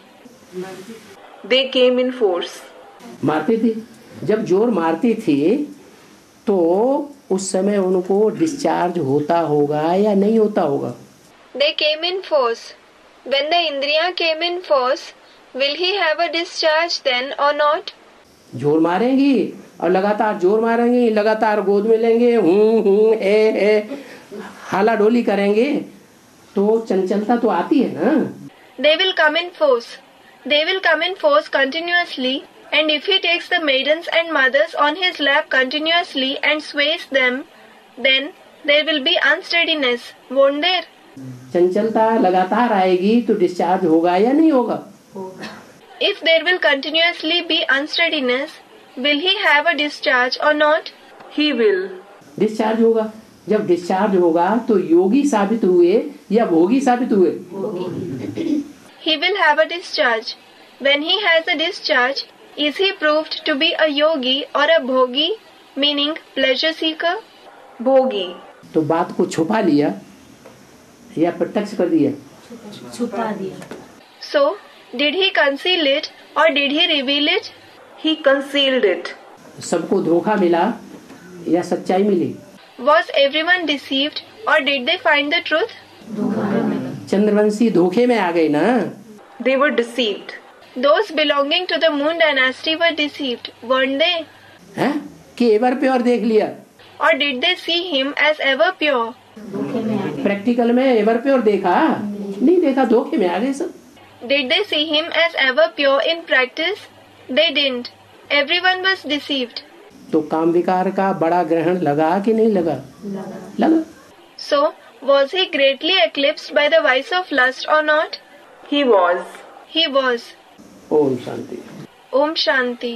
They came in force. मारती थी। जब जोर मारती थी तो उस समय उनको डिस्चार्ज होता होगा या नहीं होता होगा? They came in force. When the indriya came in force, will he have a discharge then or not? जोर मारेंगी और लगातार जोर मारेंगी, लगातार गोद में लेंगे, हाला डोली करेंगे तो चंचलता तो आती है ना। They will come in force. They will come in force continuously, and if he takes the maidens and mothers on his lap continuously and sways them, then there will be unsteadiness, won't there? चंचलता लगातार आएगी तो discharge होगा या नहीं होगा? If there will continuously be unsteadiness, will he have a discharge or not? He will. Discharge होगा। जब डिस्चार्ज होगा तो योगी साबित हुए या भोगी साबित हुए? He will have a discharge. When he has a discharge, is he proved to be a yogi or a bhogi, meaning pleasure seeker? Bhogi. तो बात को छुपा लिया या प्रत्यक्ष कर दिया? छुपा दिया। So, did he conceal it or did he reveal it? He concealed it. सबको धोखा मिला या सच्चाई मिली? Was everyone deceived or did they find the truth? Chandravanshi धोखे में आ गए ना। They were deceived. Those belonging to the Moon dynasty were deceived, weren't they? हैं? कि एवर प्योर देख लिया। Or did they see him as ever pure? Practical में ever pure देखा नहीं, देखा, धोखे में आ गए सब। Did they see him as ever pure in practice? They didn't. Everyone was deceived. तो काम विकार का बड़ा ग्रहण लगा कि नहीं लगा? लगा। So, was he greatly eclipsed by the vice of lust or not? He was. He was. Om Shanti. Om Shanti.